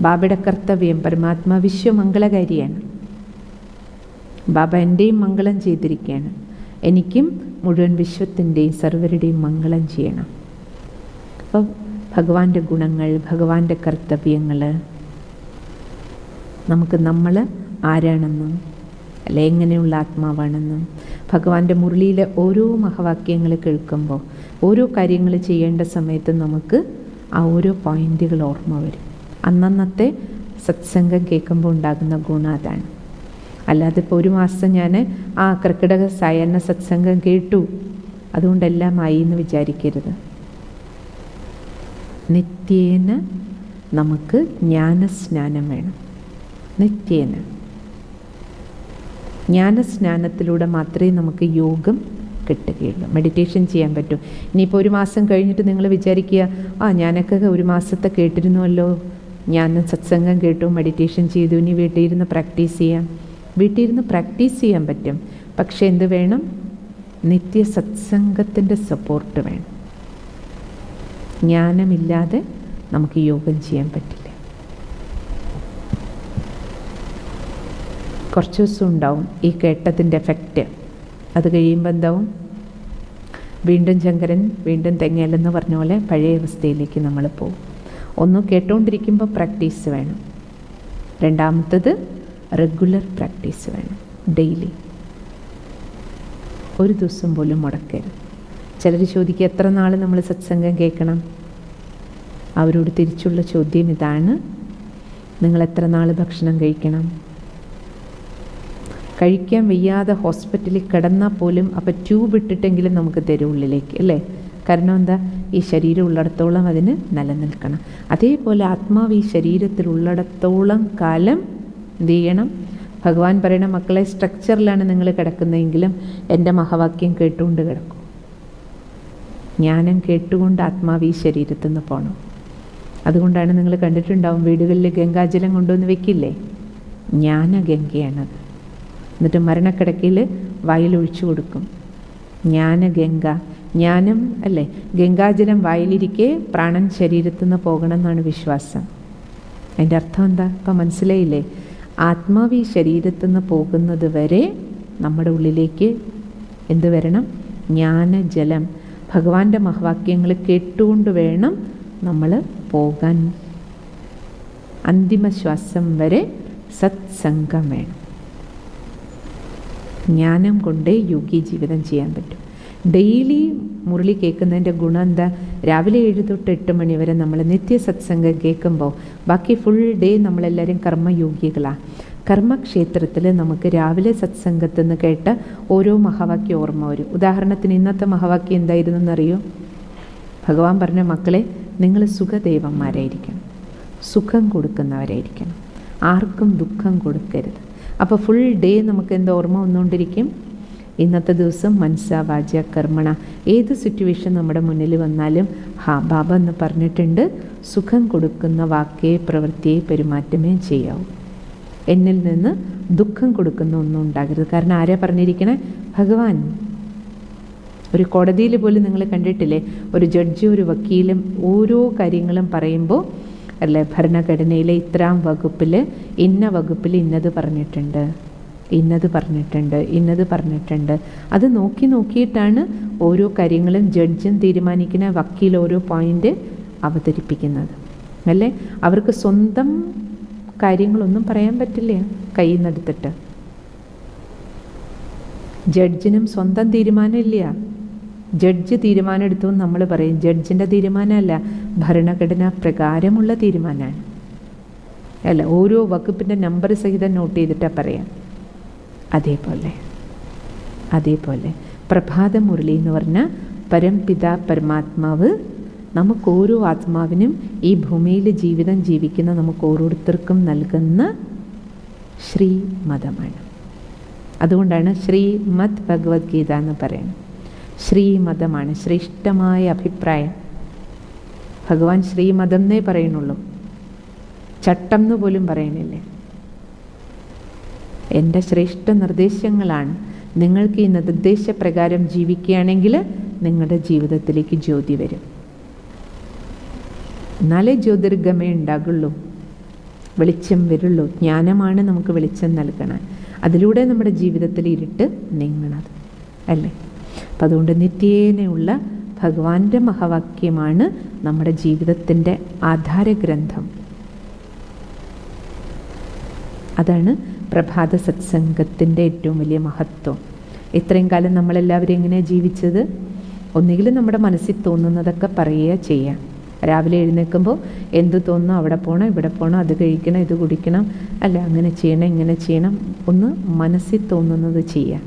ബാബയുടെ കർത്തവ്യം, പരമാത്മാ വിശ്വമംഗളകാരിയാണ്. ബാബ എൻ്റെയും മംഗളം ചെയ്തിരിക്കുകയാണ്. എനിക്കും മുഴുവൻ വിശ്വത്തിൻ്റെയും സർവരുടെയും മംഗളം ചെയ്യണം. അപ്പോൾ ഭഗവാന്റെ ഗുണങ്ങൾ, ഭഗവാന്റെ കർത്തവ്യങ്ങൾ, നമുക്ക് നമ്മൾ ആരാണെന്നും അല്ലെ എങ്ങനെയുള്ള ആത്മാവാണെന്നും ഭഗവാന്റെ മുരളിയിലെ ഓരോ മഹവാക്യങ്ങൾ കേൾക്കുമ്പോൾ, ഓരോ കാര്യങ്ങൾ ചെയ്യേണ്ട സമയത്ത് നമുക്ക് ആ ഓരോ പോയിന്റുകൾ ഓർമ്മ വരും. അന്നന്നത്തെ സത്സംഗം കേൾക്കുമ്പോൾ ഉണ്ടാകുന്ന ഗുണം അതാണ്. അല്ലാതെ ഇപ്പോൾ ഒരു മാസം ഞാൻ ആ കർക്കിടക സായാഹ്ന സത്സംഗം കേട്ടു, അതുകൊണ്ടെല്ലാം ആയി എന്ന് വിചാരിക്കരുത്. നിത്യേന നമുക്ക് ജ്ഞാനസ്നാനം വേണം. നിത്യേന ജ്ഞാനസ്നാനത്തിലൂടെ മാത്രമേ നമുക്ക് യോഗം കിട്ടുകയുള്ളൂ, മെഡിറ്റേഷൻ ചെയ്യാൻ പറ്റൂ. ഇനിയിപ്പോൾ ഒരു മാസം കഴിഞ്ഞിട്ട് നിങ്ങൾ വിചാരിക്കുക, ഞാനൊക്കെ ഒരു മാസത്തെ കേട്ടിരുന്നുവല്ലോ, ഞാൻ സത്സംഗം കേട്ടു, മെഡിറ്റേഷൻ ചെയ്തു, ഇനി വീട്ടിലിരുന്ന് പ്രാക്ടീസ് ചെയ്യാം. വീട്ടിലിരുന്ന് പ്രാക്ടീസ് ചെയ്യാൻ പറ്റും. പക്ഷേ എന്ത് വേണം? നിത്യ സത്സംഗത്തിൻ്റെ സപ്പോർട്ട് വേണം. ജ്ഞാനമില്ലാതെ നമുക്ക് യോഗം ചെയ്യാൻ പറ്റില്ല. കുറച്ച് ദിവസം ഉണ്ടാവും ഈ കേട്ടതിൻ്റെ എഫക്റ്റ്. അത് കഴിയുമ്പോൾ എന്താവും? വീണ്ടും ശങ്കരൻ വീണ്ടും തെങ്ങേലെന്ന് പറഞ്ഞ പോലെ പഴയ അവസ്ഥയിലേക്ക് നമ്മൾ പോകും. ഒന്ന് കേട്ടുകൊണ്ടിരിക്കുമ്പോൾ പ്രാക്ടീസ് വേണം. രണ്ടാമത്തത് റെഗുലർ പ്രാക്ടീസ് വേണം. ഡെയിലി ഒരു ദിവസം പോലും മുടക്കരുത്. ചിലർ ചോദിക്കുക, എത്ര നാൾ നമ്മൾ സത്സംഗം കേൾക്കണം? അവരോട് തിരിച്ചുള്ള ചോദ്യം ഇതാണ്, നിങ്ങൾ എത്ര നാൾ ഭക്ഷണം കഴിക്കണം? കഴിക്കാൻ വയ്യാതെ ഹോസ്പിറ്റലിൽ കിടന്നാൽ പോലും അപ്പോൾ ട്യൂബ് ഇട്ടിട്ടെങ്കിലും നമുക്ക് തരും ഉള്ളിലേക്ക്, അല്ലേ? കാരണം എന്താ? ഈ ശരീരം ഉള്ളിടത്തോളം അതിന് നിലനിൽക്കണം. അതേപോലെ ആത്മാവ് ഈ ശരീരത്തിലുള്ളിടത്തോളം കാലം എന്ത് ചെയ്യണം? ഭഗവാൻ പറയണ, മക്കളെ, സ്ട്രക്ചറിലാണ് നിങ്ങൾ കിടക്കുന്നതെങ്കിലും എൻ്റെ മഹാവാക്യം കേട്ടുകൊണ്ട് കിടക്കും. ജ്ഞാനം കേട്ടുകൊണ്ട് ആത്മാവ് ഈ ശരീരത്തിൽ നിന്ന് പോകണം. അതുകൊണ്ടാണ് നിങ്ങൾ കണ്ടിട്ടുണ്ടാവും, വീടുകളിൽ ഗംഗാജലം കൊണ്ടുവന്ന് വെക്കില്ലേ? ജ്ഞാനഗംഗയാണത്. എന്നിട്ട് മരണക്കിടക്കയിൽ വായിലൊഴിച്ചു കൊടുക്കും. ജ്ഞാനഗംഗ, ജ്ഞാനം അല്ലേ? ഗംഗാജലം വായിലിരിക്കെ പ്രാണൻ ശരീരത്തിൽ നിന്ന് പോകണം എന്നാണ് വിശ്വാസം. അതിൻ്റെ അർത്ഥം എന്താ? ഇപ്പം മനസ്സിലായില്ലേ? ആത്മാവ് ഈ ശരീരത്തിൽ നിന്ന് പോകുന്നത് വരെ നമ്മുടെ ഉള്ളിലേക്ക് എന്ത് വരണം? ജ്ഞാനജലം. ഭഗവാന്റെ മഹാവാക്യങ്ങൾ കേട്ടുകൊണ്ട് വേണം നമ്മൾ പോകാൻ. അന്തിമ ശ്വാസം വരെ സത്സംഗം വേണം. ജ്ഞാനം കൊണ്ടേ യോഗി ജീവിതം ചെയ്യാൻ പറ്റും. ഡെയിലി മുരളി കേൾക്കുന്നതിൻ്റെ ഗുണം എന്താ? രാവിലെ 7 തൊട്ട് 8 മണി വരെ നമ്മൾ നിത്യ സത്സംഗം കേൾക്കുമ്പോൾ ബാക്കി ഫുൾ ഡേ നമ്മളെല്ലാവരും കർമ്മയോഗികളാണ്. കർമ്മക്ഷേത്രത്തിൽ നമുക്ക് രാവിലെ സത്സംഗത്തിൽ നിന്ന് കേട്ട ഓരോ മഹാവാക്യം ഓർമ്മ വരും. ഉദാഹരണത്തിന് ഇന്നത്തെ മഹാവാക്യം എന്തായിരുന്നു എന്നറിയോ? ഭഗവാൻ പറഞ്ഞ, മക്കളെ, നിങ്ങൾ സുഖദേവന്മാരായിരിക്കണം, സുഖം കൊടുക്കുന്നവരായിരിക്കണം, ആർക്കും ദുഃഖം കൊടുക്കരുത്. അപ്പോൾ ഫുൾ ഡേ നമുക്ക് എന്താ ഓർമ്മ വന്നുകൊണ്ടിരിക്കും? ഇന്നത്തെ ദിവസം മനസ്സ വാച കർമ്മണ, ഏത് സിറ്റുവേഷൻ നമ്മുടെ മുന്നിൽ വന്നാലും ബാബ എന്ന് പറഞ്ഞിട്ടുണ്ട്, സുഖം കൊടുക്കുന്ന വാക്കേ പ്രവൃത്തിയെ പെരുമാറ്റമേ ചെയ്യാവൂ. എന്നിൽ നിന്ന് ദുഃഖം കൊടുക്കുന്ന ഒന്നും ഉണ്ടാകരുത്. കാരണം ആരാ പറഞ്ഞിരിക്കണേ? ഭഗവാൻ. ഒരു കോടതിയിൽ പോലും നിങ്ങൾ കണ്ടിട്ടില്ലേ, ഒരു ജഡ്ജി ഒരു വക്കീലും ഓരോ കാര്യങ്ങളും പറയുമ്പോൾ അല്ലേ, ഭരണഘടനയിലെ ഇത്രാം വകുപ്പിൽ ഇന്ന വകുപ്പിൽ ഇന്നത് പറഞ്ഞിട്ടുണ്ട്, ഇന്നത് പറഞ്ഞിട്ടുണ്ട്, ഇന്നത് പറഞ്ഞിട്ടുണ്ട്. അത് നോക്കിയിട്ടാണ് ഓരോ കാര്യങ്ങളും ജഡ്ജും തീരുമാനിക്കുന്ന, വക്കീൽ ഓരോ പോയിൻ്റ് അവതരിപ്പിക്കുന്നത് അല്ലേ. അവർക്ക് സ്വന്തം കാര്യങ്ങളൊന്നും പറയാൻ പറ്റില്ല കയ്യിൽ നിന്നെടുത്തിട്ട്. ജഡ്ജിനും സ്വന്തം തീരുമാനമില്ല. ജഡ്ജ് തീരുമാനം എടുത്തു നമ്മൾ പറയും, ജഡ്ജിൻ്റെ തീരുമാനമല്ല, ഭരണഘടനാ പ്രകാരമുള്ള തീരുമാനമാണ് അല്ല. ഓരോ വകുപ്പിൻ്റെ നമ്പർ സഹിതം നോട്ട് ചെയ്തിട്ടാണ് പറയാം. അതേപോലെ പ്രഭാത മുരളി എന്ന് പറഞ്ഞാൽ പരംപിത പരമാത്മാവ് നമുക്ക് ഓരോ ആത്മാവിനും ഈ ഭൂമിയിൽ ജീവിതം ജീവിക്കുന്ന നമുക്ക് ഓരോരുത്തർക്കും നൽകുന്ന ശ്രീമതമാണ്. അതുകൊണ്ടാണ് ശ്രീമദ് ഭഗവത്ഗീത എന്ന് പറയുന്നത്. ശ്രീമതമാണ്, ശ്രേഷ്ഠമായ അഭിപ്രായം. ഭഗവാൻ ശ്രീമതം എന്നേ പറയുന്നുള്ളൂ, ചട്ടം എന്ന് പോലും പറയണില്ലേ. എൻ്റെ ശ്രേഷ്ഠ നിർദ്ദേശങ്ങളാണ്. നിങ്ങൾക്ക് ഈ നിർദ്ദേശപ്രകാരം ജീവിക്കുകയാണെങ്കിൽ നിങ്ങളുടെ ജീവിതത്തിലേക്ക് ജ്യോതി വരും. എന്നാലേ ജ്യോതിർഗമേ ഉണ്ടാകുള്ളൂ, വെളിച്ചം വരുള്ളൂ. ജ്ഞാനമാണ് നമുക്ക് വെളിച്ചം നൽകണം. അതിലൂടെ നമ്മുടെ ജീവിതത്തിൽ ഇരുട്ട് നീങ്ങണത് അല്ലേ. അപ്പം അതുകൊണ്ട് നിത്യേനയുള്ള ഭഗവാന്റെ മഹാവാക്യമാണ് നമ്മുടെ ജീവിതത്തിൻ്റെ ആധാരഗ്രന്ഥം. അതാണ് പ്രഭാത സത്സംഗത്തിൻ്റെ ഏറ്റവും വലിയ മഹത്വം. ഇത്രയും കാലം നമ്മളെല്ലാവരും എങ്ങനെയാണ് ജീവിച്ചത്? ഒന്നുകിൽ നമ്മുടെ മനസ്സിൽ തോന്നുന്നതൊക്കെ പറയുക, ചെയ്യാം. രാവിലെ എഴുന്നേൽക്കുമ്പോൾ എന്ത് തോന്നുന്നു, അവിടെ പോകണം, ഇവിടെ പോകണം, അത് കഴിക്കണം, ഇത് കുടിക്കണം, അല്ല അങ്ങനെ ചെയ്യണം, ഇങ്ങനെ ചെയ്യണം, ഒന്ന് മനസ്സിൽ തോന്നുന്നത് ചെയ്യാം.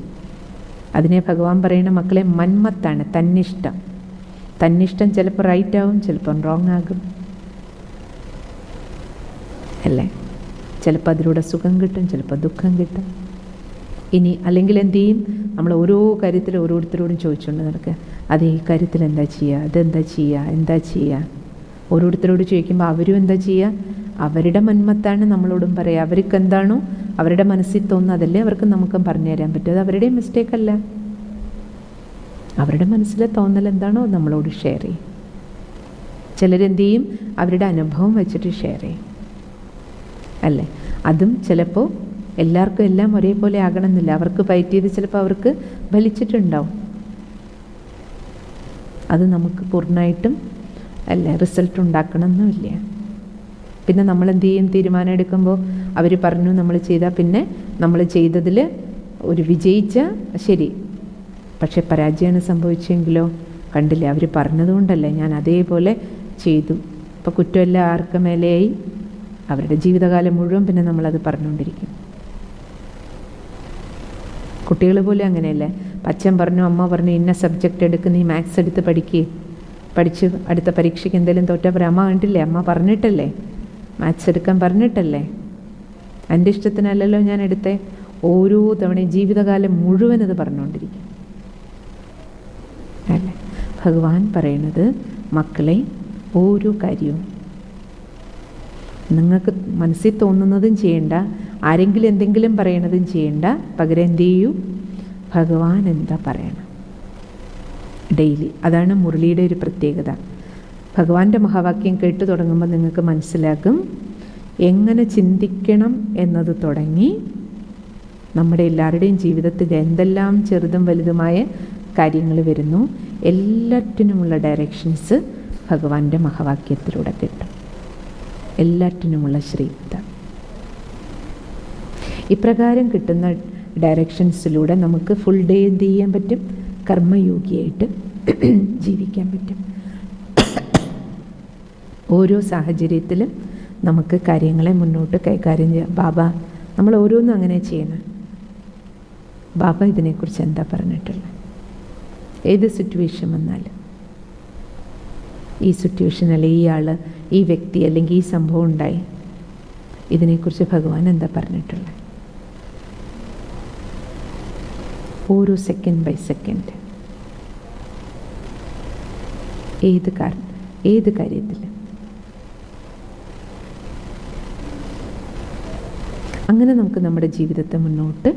അതിനെ ഭഗവാൻ പറയുന്ന, മക്കളെ, മന്മത്താണ്, തന്നിഷ്ടം. തന്നിഷ്ടം ചിലപ്പോൾ റൈറ്റ് ആവും, ചിലപ്പം റോങ് ആകും അല്ലേ. ചിലപ്പോൾ അതിലൂടെ സുഖം കിട്ടും, ചിലപ്പോൾ ദുഃഖം കിട്ടും. ഇനി അല്ലെങ്കിൽ എന്തു ചെയ്യും? നമ്മൾ ഓരോ കാര്യത്തിൽ ഓരോരുത്തരോടും ചോദിച്ചുകൊണ്ട് നടക്കുക, അത് ഈ കാര്യത്തിൽ എന്താ ചെയ്യുക, അതെന്താ ചെയ്യുക, എന്താ ചെയ്യുക. ഓരോരുത്തരോട് ചോദിക്കുമ്പോൾ അവരും എന്താ ചെയ്യുക? അവരുടെ മന്മത്താണ് നമ്മളോടും പറയുക. അവർക്ക് എന്താണോ അവരുടെ മനസ്സിൽ തോന്നുന്നത് അതല്ലേ അവർക്ക് നമുക്കും പറഞ്ഞു തരാൻ പറ്റും. അത് അവരുടെ മിസ്റ്റേക്ക് അല്ല. അവരുടെ മനസ്സിലെ തോന്നൽ എന്താണോ നമ്മളോട് ഷെയർ ചെയ്യും. ചിലരെന്ത് ചെയ്യും? അവരുടെ അനുഭവം വെച്ചിട്ട് ഷെയർ ചെയ്യും അല്ലേ. അതും ചിലപ്പോൾ എല്ലാവർക്കും എല്ലാം ഒരേപോലെ ആകണമെന്നില്ല. അവർക്ക് പറ്റിയത് ചിലപ്പോൾ അവർക്ക് ഫലിച്ചിട്ടുണ്ടാവും. അത് നമുക്ക് പൂർണ്ണമായിട്ടും അല്ലേ റിസൾട്ട് ഉണ്ടാക്കണമെന്നില്ല. പിന്നെ നമ്മൾ എന്ത് ചെയ്യും? തീരുമാനം എടുക്കുമ്പോൾ അവർ പറഞ്ഞു നമ്മൾ ചെയ്താൽ പിന്നെ നമ്മൾ ചെയ്തതിൽ ഒരു വിജയിച്ച ശരി, പക്ഷെ പരാജയമാണ് സംഭവിച്ചെങ്കിലോ കണ്ടില്ലേ, അവർ പറഞ്ഞതുകൊണ്ടല്ലേ ഞാൻ അതേപോലെ ചെയ്തു. ഇപ്പോൾ കുറ്റമെല്ലാം ആർക്ക് മേലെയായി? അവരുടെ ജീവിതകാലം മുഴുവൻ പിന്നെ നമ്മളത് പറഞ്ഞുകൊണ്ടിരിക്കും. കുട്ടികൾ പോലും അങ്ങനെയല്ലേ. അച്ഛൻ പറഞ്ഞു, അമ്മ പറഞ്ഞു, ഇന്ന സബ്ജക്റ്റ് എടുക്ക്, നീ മാത്സ് എടുത്ത് പഠിക്കുക. പഠിച്ച് അടുത്ത പരീക്ഷയ്ക്ക് എന്തെങ്കിലും തോറ്റപ്പോൾ അമ്മ കണ്ടില്ലേ, അമ്മ പറഞ്ഞിട്ടല്ലേ, മാത്സ് എടുക്കാൻ പറഞ്ഞിട്ടല്ലേ, എൻ്റെ ഇഷ്ടത്തിനല്ലല്ലോ ഞാൻ എടുത്തേ. ഓരോ തവണയും ജീവിതകാലം മുഴുവൻ ഇത് പറഞ്ഞുകൊണ്ടിരിക്കും അല്ലേ. ഭഗവാൻ പറയണത്, മക്കളെ ഓരോ കാര്യവും നിങ്ങൾക്ക് മനസ്സിൽ തോന്നുന്നതും ചെയ്യണ്ട, ആരെങ്കിലും എന്തെങ്കിലും പറയണതും ചെയ്യണ്ട, പകരം എന്ത് ചെയ്യൂ, ഭഗവാൻ എന്താ പറയണം ഡെയിലി. അതാണ് മുരളിയുടെ ഒരു പ്രത്യേകത. ഭഗവാന്റെ മഹാവാക്യം കേട്ടു തുടങ്ങുമ്പോൾ നിങ്ങൾക്ക് മനസ്സിലാക്കും എങ്ങനെ ചിന്തിക്കണം എന്നത് തുടങ്ങി നമ്മുടെ എല്ലാവരുടെയും ജീവിതത്തിൽ എന്തെല്ലാം ചെറുതും വലുതുമായ കാര്യങ്ങൾ വരുന്നു, എല്ലാറ്റിനുമുള്ള ഡയറക്ഷൻസ് ഭഗവാന്റെ മഹാവാക്യത്തിലൂടെ കിട്ടും. എല്ലാറ്റിനുമുള്ള ശ്രീത. ഇപ്രകാരം കിട്ടുന്ന ഡയറക്ഷൻസിലൂടെ നമുക്ക് ഫുൾ ഡേ എന്ത് ചെയ്യാൻ പറ്റും, കർമ്മയോഗിയായിട്ട് ജീവിക്കാൻ പറ്റും. ഓരോ സാഹചര്യത്തിലും നമുക്ക് കാര്യങ്ങളെ മുന്നോട്ട് കൈകാര്യം ചെയ്യാം. ബാബ നമ്മൾ ഓരോന്നും അങ്ങനെ ചെയ്യണം. ബാബ ഇതിനെക്കുറിച്ച് എന്താ പറഞ്ഞിട്ടുള്ളത്? ഏത് സിറ്റുവേഷൻ വന്നാലും, ഈ സിറ്റുവേഷൻ അല്ലെങ്കിൽ ഈ ആൾ, ഈ വ്യക്തി അല്ലെങ്കിൽ ഈ സംഭവം ഉണ്ടായി, ഇതിനെക്കുറിച്ച് ഭഗവാൻ എന്താ പറഞ്ഞിട്ടുള്ളത്? ഓരോ സെക്കൻഡ് ബൈ സെക്കൻഡ് ഏത് കാര്യത്തിൽ. അങ്ങനെ നമുക്ക് നമ്മുടെ ജീവിതത്തെ മുന്നോട്ട്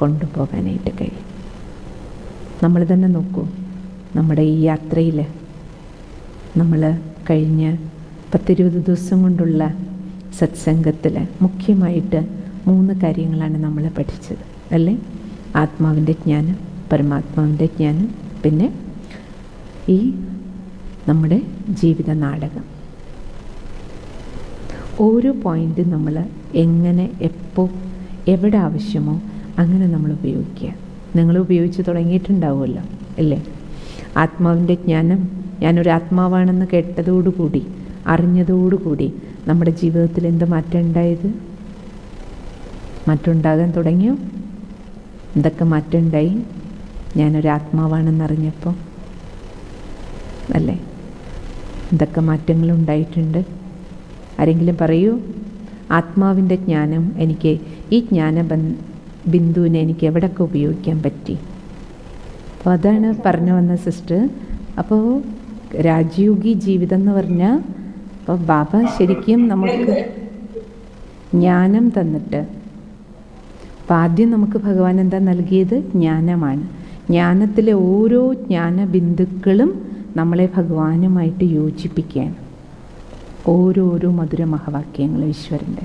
കൊണ്ടുപോകാനായിട്ട് കഴിയും. നമ്മൾ തന്നെ നോക്കൂ, നമ്മുടെ ഈ യാത്രയിൽ നമ്മൾ കഴിഞ്ഞ 10-20 ദിവസം കൊണ്ടുള്ള സത്സംഗത്തിൽ മുഖ്യമായിട്ട് 3 കാര്യങ്ങളാണ് നമ്മൾ പഠിച്ചത് അല്ലേ? ആത്മാവിൻ്റെ ജ്ഞാനം, പരമാത്മാവിൻ്റെ ജ്ഞാനം, പിന്നെ ഈ നമ്മുടെ ജീവിത നാടകം. ഓരോ പോയിൻറ്റും നമ്മൾ എങ്ങനെ, എപ്പോൾ, എവിടെ ആവശ്യമോ അങ്ങനെ നമ്മൾ ഉപയോഗിക്കുക. നിങ്ങൾ ഉപയോഗിച്ച് തുടങ്ങിയിട്ടുണ്ടാവുമല്ലോ അല്ലേ? ആത്മാവിൻ്റെ ജ്ഞാനം, ഞാനൊരു ആത്മാവാണെന്ന് കേട്ടതോടുകൂടി, അറിഞ്ഞതോടുകൂടി നമ്മുടെ ജീവിതത്തിൽ എന്ത് മാറ്റം ഉണ്ടായത്? മാറ്റം ഉണ്ടാകാൻ തുടങ്ങിയോ? എന്തൊക്കെ മാറ്റം ഉണ്ടായി ഞാനൊരു ആത്മാവാണെന്നറിഞ്ഞപ്പോൾ അല്ലേ? എന്തൊക്കെ മാറ്റങ്ങളുണ്ടായിട്ടുണ്ട്? ആരെങ്കിലും പറയൂ, ആത്മാവിൻ്റെ ജ്ഞാനം എനിക്ക്, ഈ ജ്ഞാന ബിന്ദുവിനെ എനിക്ക് എവിടെയൊക്കെ ഉപയോഗിക്കാൻ പറ്റി? അപ്പോൾ അതാണ് പറഞ്ഞു വന്ന സിസ്റ്റർ. അപ്പോൾ രാജയോഗി ജീവിതം എന്ന് പറഞ്ഞാൽ, അപ്പോൾ ബാബ ശരിക്കും നമുക്ക് ജ്ഞാനം തന്നിട്ട്, അപ്പോൾ ആദ്യം നമുക്ക് ഭഗവാൻ എന്താ നൽകിയത്? ജ്ഞാനമാണ്. ജ്ഞാനത്തിലെ ഓരോ ജ്ഞാനബിന്ദുക്കളും നമ്മളെ ഭഗവാനുമായിട്ട് യോജിപ്പിക്കുകയാണ്. ഓരോരോ മധുര മഹാവാക്യങ്ങൾ ഈശ്വരൻ്റെ.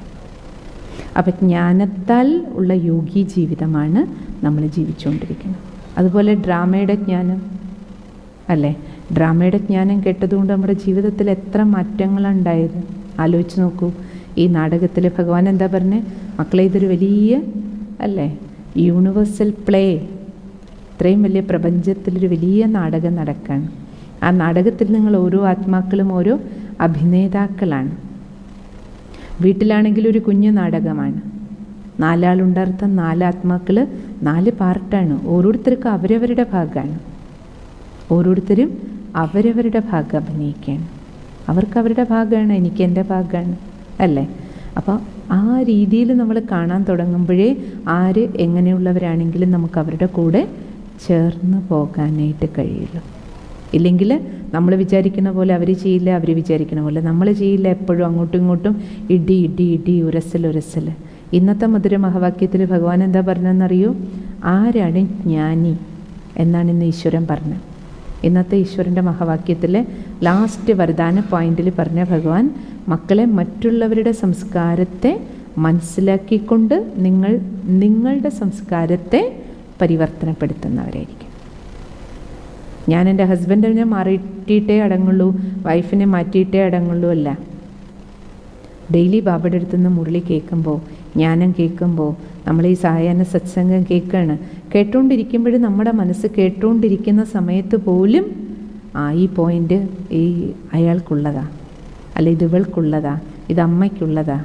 അപ്പം ജ്ഞാനത്താൽ ഉള്ള യോഗി ജീവിതമാണ് നമ്മൾ ജീവിച്ചുകൊണ്ടിരിക്കുന്നത്. അതുപോലെ ഡ്രാമയുടെ ജ്ഞാനം അല്ലേ? ഡ്രാമയുടെ ജ്ഞാനം കേട്ടതുകൊണ്ട് നമ്മുടെ ജീവിതത്തിൽ എത്ര മാറ്റങ്ങളുണ്ടായത് ആലോചിച്ച് നോക്കൂ. ഈ നാടകത്തിൽ ഭഗവാൻ എന്താ പറഞ്ഞത്? മക്കളെ, ഇതൊരു വലിയ അല്ലേ യൂണിവേഴ്സൽ പ്ലേ, ഇത്രയും വലിയ പ്രപഞ്ചത്തിലൊരു വലിയ നാടകം നടക്കുകയാണ്. ആ നാടകത്തിൽ നിങ്ങൾ ഓരോ ആത്മാക്കളും ഓരോ അഭിനേതാക്കളാണ്. വീട്ടിലാണെങ്കിൽ ഒരു കുഞ്ഞു നാടകമാണ്. 4 ആളുണ്ടർത്ഥം 4 ആത്മാക്കൾ 4 പാർട്ടാണ്. ഓരോരുത്തർക്കും അവരവരുടെ ഭാഗമാണ്. ഓരോരുത്തരും അവരവരുടെ ഭാഗം അഭിനയിക്കുകയാണ്. അവർക്ക് അവരുടെ ഭാഗമാണ്, എനിക്ക് എൻ്റെ ഭാഗമാണ് അല്ലേ? അപ്പോൾ ആ രീതിയിൽ നമ്മൾ കാണാൻ തുടങ്ങുമ്പോഴേ ആര് എങ്ങനെയുള്ളവരാണെങ്കിലും നമുക്ക് അവരുടെ കൂടെ ചേർന്ന് പോകാനായിട്ട് കഴിയുള്ളൂ. ഇല്ലെങ്കിൽ നമ്മൾ വിചാരിക്കുന്ന പോലെ അവർ ചെയ്യില്ല, അവർ വിചാരിക്കുന്ന പോലെ നമ്മൾ ചെയ്യില്ല. എപ്പോഴും അങ്ങോട്ടും ഇങ്ങോട്ടും ഇടി ഇടി ഇടി, ഉരസൽ ഉരസൽ. ഇന്നത്തെ മധുര മഹാവാക്യത്തിൽ ഭഗവാൻ എന്താ പറഞ്ഞതെന്നറിയോ? ആരാണ് ജ്ഞാനി എന്നാണ് ഇന്ന് ഈശ്വരൻ പറഞ്ഞത്. ഇന്നത്തെ ഈശ്വരൻ്റെ മഹാവാക്യത്തിലെ ലാസ്റ്റ് വരദാന പോയിന്റിൽ പറഞ്ഞ ഭഗവാൻ, മക്കളെ, മറ്റുള്ളവരുടെ സംസ്കാരത്തെ മനസ്സിലാക്കിക്കൊണ്ട് നിങ്ങളുടെ സംസ്കാരത്തെ പരിവർത്തനപ്പെടുത്തുന്നവരായിരിക്കും. ഞാൻ എൻ്റെ ഹസ്ബൻഡിനെ മാറ്റിയിട്ടേ അടങ്ങുള്ളൂ, വൈഫിനെ മാറ്റിയിട്ടേ അടങ്ങുള്ളൂ അല്ല. ഡെയിലി ബാബയുടെ അടുത്തുനിന്ന് മുരളി കേൾക്കുമ്പോൾ, ജ്ഞാനം കേൾക്കുമ്പോൾ, നമ്മൾ ഈ സായാഹ്ന സത്സംഗം കേൾക്കുകയാണ്. കേട്ടുകൊണ്ടിരിക്കുമ്പോഴും നമ്മുടെ മനസ്സ് കേട്ടുകൊണ്ടിരിക്കുന്ന സമയത്ത് പോലും ഈ പോയിൻ്റ് ഈ അയാൾക്കുള്ളതാ, അല്ല ഇത് ഇവൾക്കുള്ളതാ, ഇത് അമ്മയ്ക്കുള്ളതാ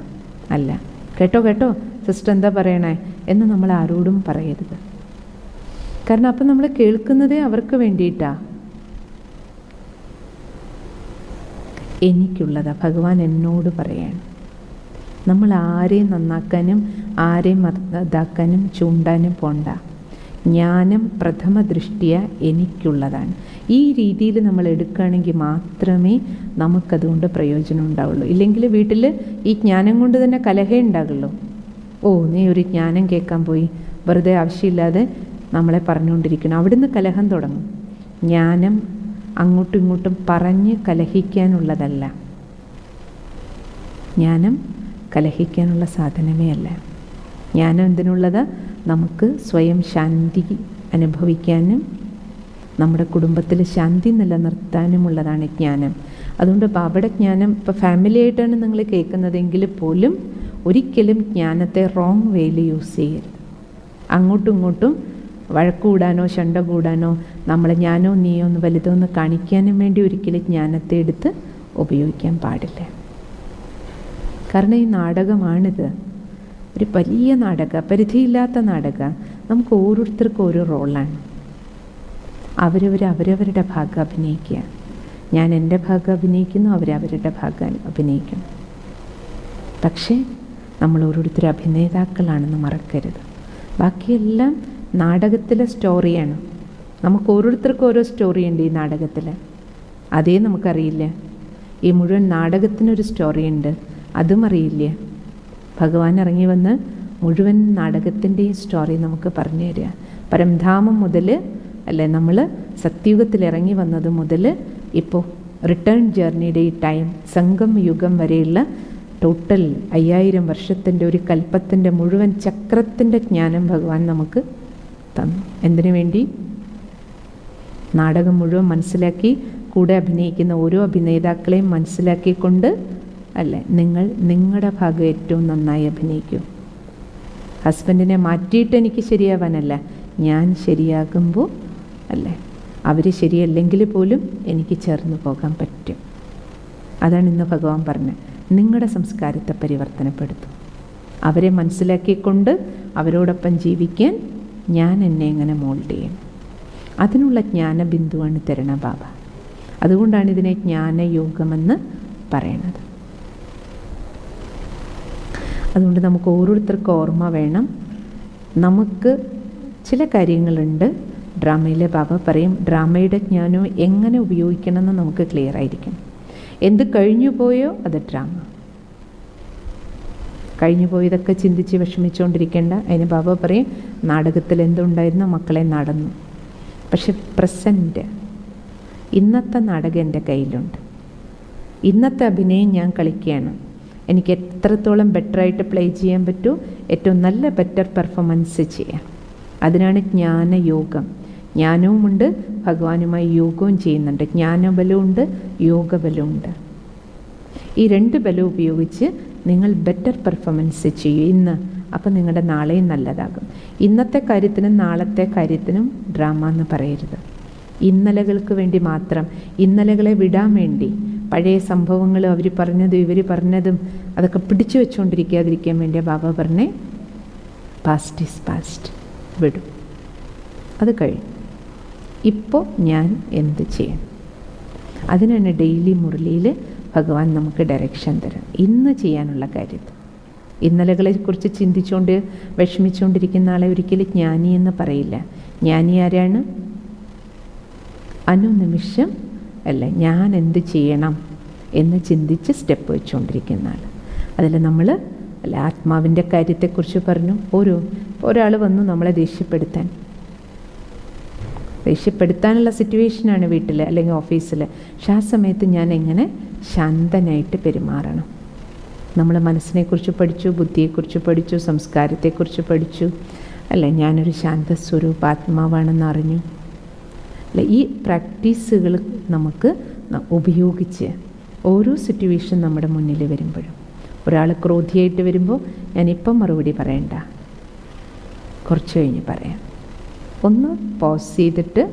അല്ല. കേട്ടോ കേട്ടോ സിസ്റ്റർ എന്താ പറയണേ എന്ന് നമ്മൾ ആരോടും പറയരുത്. കാരണം അപ്പം നമ്മൾ കേൾക്കുന്നതേ അവർക്ക് വേണ്ടിയിട്ടാണ്. എനിക്കുള്ളതാണ്. ഭഗവാൻ എന്നോട് പറയാണ്. നമ്മൾ ആരെയും നന്നാക്കാനും ആരെയും ഇതാക്കാനും ചൂണ്ടാനും പോണ്ട. ജ്ഞാനം പ്രഥമ ദൃഷ്ടിയ എനിക്കുള്ളതാണ്. ഈ രീതിയിൽ നമ്മൾ എടുക്കുകയാണെങ്കിൽ മാത്രമേ നമുക്കതുകൊണ്ട് പ്രയോജനം ഉണ്ടാവുള്ളൂ. ഇല്ലെങ്കിൽ വീട്ടിൽ ഈ ജ്ഞാനം കൊണ്ട് തന്നെ കലഹേ ഉണ്ടാകുള്ളൂ. ഓ, നീ ഒരു ജ്ഞാനം കേൾക്കാൻ പോയി, വെറുതെ ആവശ്യമില്ലാതെ നമ്മളെ പറഞ്ഞുകൊണ്ടിരിക്കണം. അവിടുന്ന് കലഹം തുടങ്ങും. ജ്ഞാനം അങ്ങോട്ടും ഇങ്ങോട്ടും പറഞ്ഞ് കലഹിക്കാനുള്ളതല്ല. ജ്ഞാനം കലഹിക്കാനുള്ള സാധനമേ അല്ല. ജ്ഞാനം എന്തിനുള്ളത്? നമുക്ക് സ്വയം ശാന്തി അനുഭവിക്കാനും നമ്മുടെ കുടുംബത്തിൽ ശാന്തി നിലനിർത്താനുമുള്ളതാണ് ജ്ഞാനം. അതുകൊണ്ട് ബാബയുടെ ജ്ഞാനം ഇപ്പോൾ ഫാമിലി ആയിട്ടാണ് നിങ്ങൾ കേൾക്കുന്നതെങ്കിൽ പോലും ഒരിക്കലും ജ്ഞാനത്തെ റോങ് വേയിൽ യൂസ് ചെയ്യരുത്. അങ്ങോട്ടും ഇങ്ങോട്ടും വഴക്കുകൂടാനോ ശണ്ട കൂടാനോ നമ്മളെ ഞാനോ നീയോ ഒന്ന് വലുതോ ഒന്ന് കാണിക്കാനും വേണ്ടി ഒരിക്കലും ജ്ഞാനത്തെ എടുത്ത് ഉപയോഗിക്കാൻ പാടില്ല. കാരണം ഈ നാടകമാണിത്, ഒരു വലിയ നാടക, പരിധിയില്ലാത്ത നാടക. നമുക്ക് ഓരോരുത്തർക്കും ഓരോ റോളാണ്. അവരവരുടെ ഭാഗം അഭിനയിക്കുക. ഞാൻ എൻ്റെ ഭാഗം അഭിനയിക്കുന്നു, അവരവരുടെ ഭാഗം അഭിനയിക്കണം. പക്ഷേ നമ്മൾ ഓരോരുത്തരും അഭിനേതാക്കളാണെന്ന് മറക്കരുത്. ബാക്കിയെല്ലാം നാടകത്തിലെ സ്റ്റോറിയാണ്. നമുക്ക് ഓരോരുത്തർക്കും ഓരോ സ്റ്റോറിയുണ്ട് ഈ നാടകത്തിൽ. അതേ നമുക്കറിയില്ല. ഈ മുഴുവൻ നാടകത്തിനൊരു സ്റ്റോറിയുണ്ട്, അതും അറിയില്ല. ഭഗവാൻ ഇറങ്ങി വന്ന് മുഴുവൻ നാടകത്തിൻ്റെയും സ്റ്റോറി നമുക്ക് പറഞ്ഞു തരിക. പരംധാമം മുതൽ അല്ലേ, നമ്മൾ സത്യുഗത്തിൽ ഇറങ്ങി വന്നത് മുതൽ ഇപ്പോൾ റിട്ടേൺ ജേർണിയുടെ ഈ ടൈം, സംഗം യുഗം വരെയുള്ള ടോട്ടൽ 5000 വർഷത്തിൻ്റെ ഒരു കൽപ്പത്തിൻ്റെ മുഴുവൻ ചക്രത്തിൻ്റെ ജ്ഞാനം ഭഗവാൻ നമുക്ക് തന്നു. എന്തിനു വേണ്ടി? നാടകം മുഴുവൻ മനസ്സിലാക്കി കൂടെ അഭിനയിക്കുന്ന ഓരോ അഭിനേതാക്കളെയും മനസ്സിലാക്കിക്കൊണ്ട് അല്ലേ നിങ്ങൾ നിങ്ങളുടെ ഭാഗം ഏറ്റവും നന്നായി അഭിനയിക്കൂ. ഹസ്ബൻഡിനെ മാറ്റിയിട്ട് എനിക്ക് ശരിയാവാനല്ല, ഞാൻ ശരിയാകുമ്പോൾ അല്ലേ അവർ ശരിയല്ലെങ്കിൽ പോലും എനിക്ക് ചേർന്ന് പോകാൻ പറ്റും. അതാണ് ഇന്ന് ഭഗവാൻ പറഞ്ഞത്. നിങ്ങളുടെ സംസ്കാരത്തെ പരിവർത്തനപ്പെടുത്തും. അവരെ മനസ്സിലാക്കിക്കൊണ്ട് അവരോടൊപ്പം ജീവിക്കാൻ ഞാൻ എന്നെ എങ്ങനെ മോൾഡ് ചെയ്യും, അതിനുള്ള ജ്ഞാനബിന്ദുവാണ് തരണ ബാബ. അതുകൊണ്ടാണ് ഇതിനെ ജ്ഞാനയോഗമെന്ന് പറയണത്. അതുകൊണ്ട് നമുക്ക് ഓരോരുത്തർക്കും ഓർമ്മ വേണം, നമുക്ക് ചില കാര്യങ്ങളുണ്ട്. ഡ്രാമയിലെ ബാബ പറയും, ഡ്രാമയുടെ ജ്ഞാനവും എങ്ങനെ ഉപയോഗിക്കണമെന്ന് നമുക്ക് ക്ലിയർ ആയിരിക്കും. എന്ത് കഴിഞ്ഞു പോയോ അത് ഡ്രാമ. കഴിഞ്ഞു പോയതൊക്കെ ചിന്തിച്ച് വിഷമിച്ചുകൊണ്ടിരിക്കേണ്ട. അതിന് ബാബ പറയും, നാടകത്തിൽ എന്തുണ്ടായിരുന്നോ മക്കളെ നടന്നു. പക്ഷെ പ്രസൻറ്റ് ഇന്നത്തെ നാടകം എൻ്റെ കയ്യിലുണ്ട്. ഇന്നത്തെ അഭിനയം ഞാൻ കളിക്കുകയാണ്. എനിക്ക് എത്രത്തോളം ബെറ്ററായിട്ട് പ്ലേ ചെയ്യാൻ പറ്റുമോ ഏറ്റവും നല്ല ബെറ്റർ പെർഫോമൻസ് ചെയ്യാം. അതിനാണ് ജ്ഞാനയോഗം. ജ്ഞാനവുമുണ്ട്, ഭഗവാനുമായി യോഗവും ചെയ്യുന്നുണ്ട്. ജ്ഞാനബലമുണ്ട്, യോഗബലമുണ്ട്. ഈ 2 ബലം ഉപയോഗിച്ച് നിങ്ങൾ ബെറ്റർ പെർഫോമൻസ് ചെയ്യും ഇന്ന്. അപ്പം നിങ്ങളുടെ നാളെയും നല്ലതാകും. ഇന്നത്തെ കാര്യത്തിനും നാളത്തെ കാര്യത്തിനും ഡ്രാമ എന്ന് പറയരുത്. ഇന്നലകൾക്ക് വേണ്ടി മാത്രം, ഇന്നലകളെ വിടാൻ വേണ്ടി പഴയ സംഭവങ്ങളും അവർ പറഞ്ഞതും ഇവർ പറഞ്ഞതും അതൊക്കെ പിടിച്ചു വെച്ചുകൊണ്ടിരിക്കാതിരിക്കാൻ വേണ്ടിയ ബാബ പറഞ്ഞേ, പാസ്റ്റ് ഈസ് പാസ്റ്റ്, വിടും, അത് കഴിഞ്ഞു. ഇപ്പോൾ ഞാൻ എന്ത് ചെയ്യണം? അതിനാണ് ഡെയിലി മുരളിയിൽ ഭഗവാൻ നമുക്ക് ഡയറക്ഷൻ തരാം. ഇന്ന് ചെയ്യാനുള്ള കാര്യത്തിൽ ഇന്നലകളെക്കുറിച്ച് ചിന്തിച്ചുകൊണ്ട് വിഷമിച്ചുകൊണ്ടിരിക്കുന്ന ആളെ ഒരിക്കലും ജ്ഞാനി എന്ന് പറയില്ല. ജ്ഞാനി ആരാണ്? അനുനിമിഷം അല്ലേ ഞാൻ എന്ത് ചെയ്യണം എന്ന് ചിന്തിച്ച് സ്റ്റെപ്പ് വെച്ചുകൊണ്ടിരിക്കുന്ന ആൾ. അതിൽ നമ്മൾ അല്ല ആത്മാവിൻ്റെ കാര്യത്തെക്കുറിച്ച് പറഞ്ഞു. ഒരാൾ വന്നു നമ്മളെ ദേഷ്യപ്പെടുത്താനുള്ള സിറ്റുവേഷനാണ് വീട്ടിൽ അല്ലെങ്കിൽ ഓഫീസിൽ. പക്ഷെ ആ സമയത്ത് ഞാൻ എങ്ങനെ ശാന്തനായിട്ട് പെരുമാറണം? നമ്മൾ മനസ്സിനെക്കുറിച്ച് പഠിച്ചു, ബുദ്ധിയെക്കുറിച്ച് പഠിച്ചു, സംസ്കാരത്തെക്കുറിച്ച് പഠിച്ചു അല്ലേ. ഞാനൊരു ശാന്തസ്വരൂപ ആത്മാവാണെന്ന് അറിഞ്ഞു അല്ല. ഈ പ്രാക്ടീസുകൾ നമുക്ക് ഉപയോഗിച്ച് ഓരോ സിറ്റുവേഷൻ നമ്മുടെ മുന്നിൽ വരുമ്പോഴും, ഒരാൾ ക്രോധിയായിട്ട് വരുമ്പോൾ ഞാനിപ്പം മറുപടി പറയണ്ട, കുറച്ച് കഴിഞ്ഞ് പറയാം. ഒന്ന് പോസ് ചെയ്തിട്ട്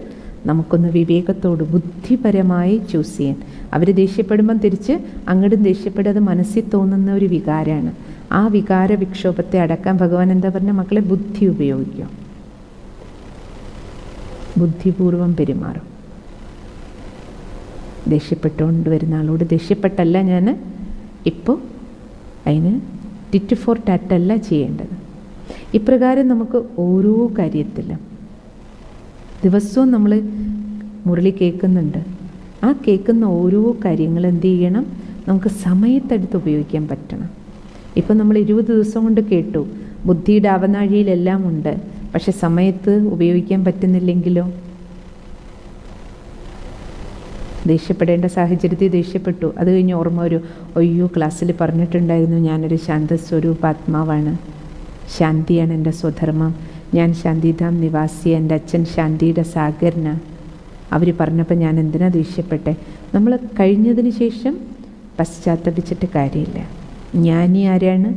നമുക്കൊന്ന് വിവേകത്തോട് ബുദ്ധിപരമായി ചൂസ് ചെയ്യാൻ. അവർ ദേഷ്യപ്പെടുമ്പം തിരിച്ച് അങ്ങോട്ടും ദേഷ്യപ്പെടുന്നത് മനസ്സിൽ തോന്നുന്ന ഒരു വികാരമാണ്. ആ വികാര വിക്ഷോഭത്തെ അടക്കാൻ ഭഗവാൻ എന്താ പറഞ്ഞ, മക്കളെ ബുദ്ധി ഉപയോഗിക്കും, ബുദ്ധിപൂർവം പെരുമാറും. ദേഷ്യപ്പെട്ടുകൊണ്ട് വരുന്ന ആളോട് ദേഷ്യപ്പെട്ടല്ല ഞാൻ ഇപ്പോൾ അതിന് ടിറ്റ് ഫോർ ടാറ്റല്ല ചെയ്യേണ്ടത്. ഇപ്രകാരം നമുക്ക് ഓരോ കാര്യത്തിലും ദിവസവും നമ്മൾ മുരളി കേൾക്കുന്നുണ്ട്. ആ കേൾക്കുന്ന ഓരോ കാര്യങ്ങൾ എന്ത് ചെയ്യണം, നമുക്ക് സമയത്തെടുത്ത് ഉപയോഗിക്കാൻ പറ്റണം. ഇപ്പം നമ്മൾ 20 ദിവസം കൊണ്ട് കേട്ടു, ബുദ്ധിയുടെ അവനാഴിയിലെല്ലാം ഉണ്ട്, പക്ഷെ സമയത്ത് ഉപയോഗിക്കാൻ പറ്റുന്നില്ലെങ്കിലോ? ദേഷ്യപ്പെടേണ്ട സാഹചര്യത്തിൽ ദേഷ്യപ്പെട്ടു, അത് കഴിഞ്ഞ് ഓർമ്മ വരും, അയ്യോ ക്ലാസ്സിൽ പറഞ്ഞിട്ടുണ്ടായിരുന്നു ഞാനൊരു ശാന്തസ്വരൂപാത്മാവാണ്, ശാന്തിയാണ് എൻ്റെ സ്വധർമ്മം, ഞാൻ ശാന്തിധാം നിവാസി, എൻ്റെ അച്ഛൻ ശാന്തിയുടെ സാഗരനാണ്, അവർ പറഞ്ഞപ്പോൾ ഞാൻ എന്തിനാ ദേഷ്യപ്പെട്ടെ? നമ്മൾ കഴിഞ്ഞതിന് ശേഷം പശ്ചാത്തപിച്ചിട്ട് കാര്യമില്ല. ജ്ഞാനി ആരാണ്?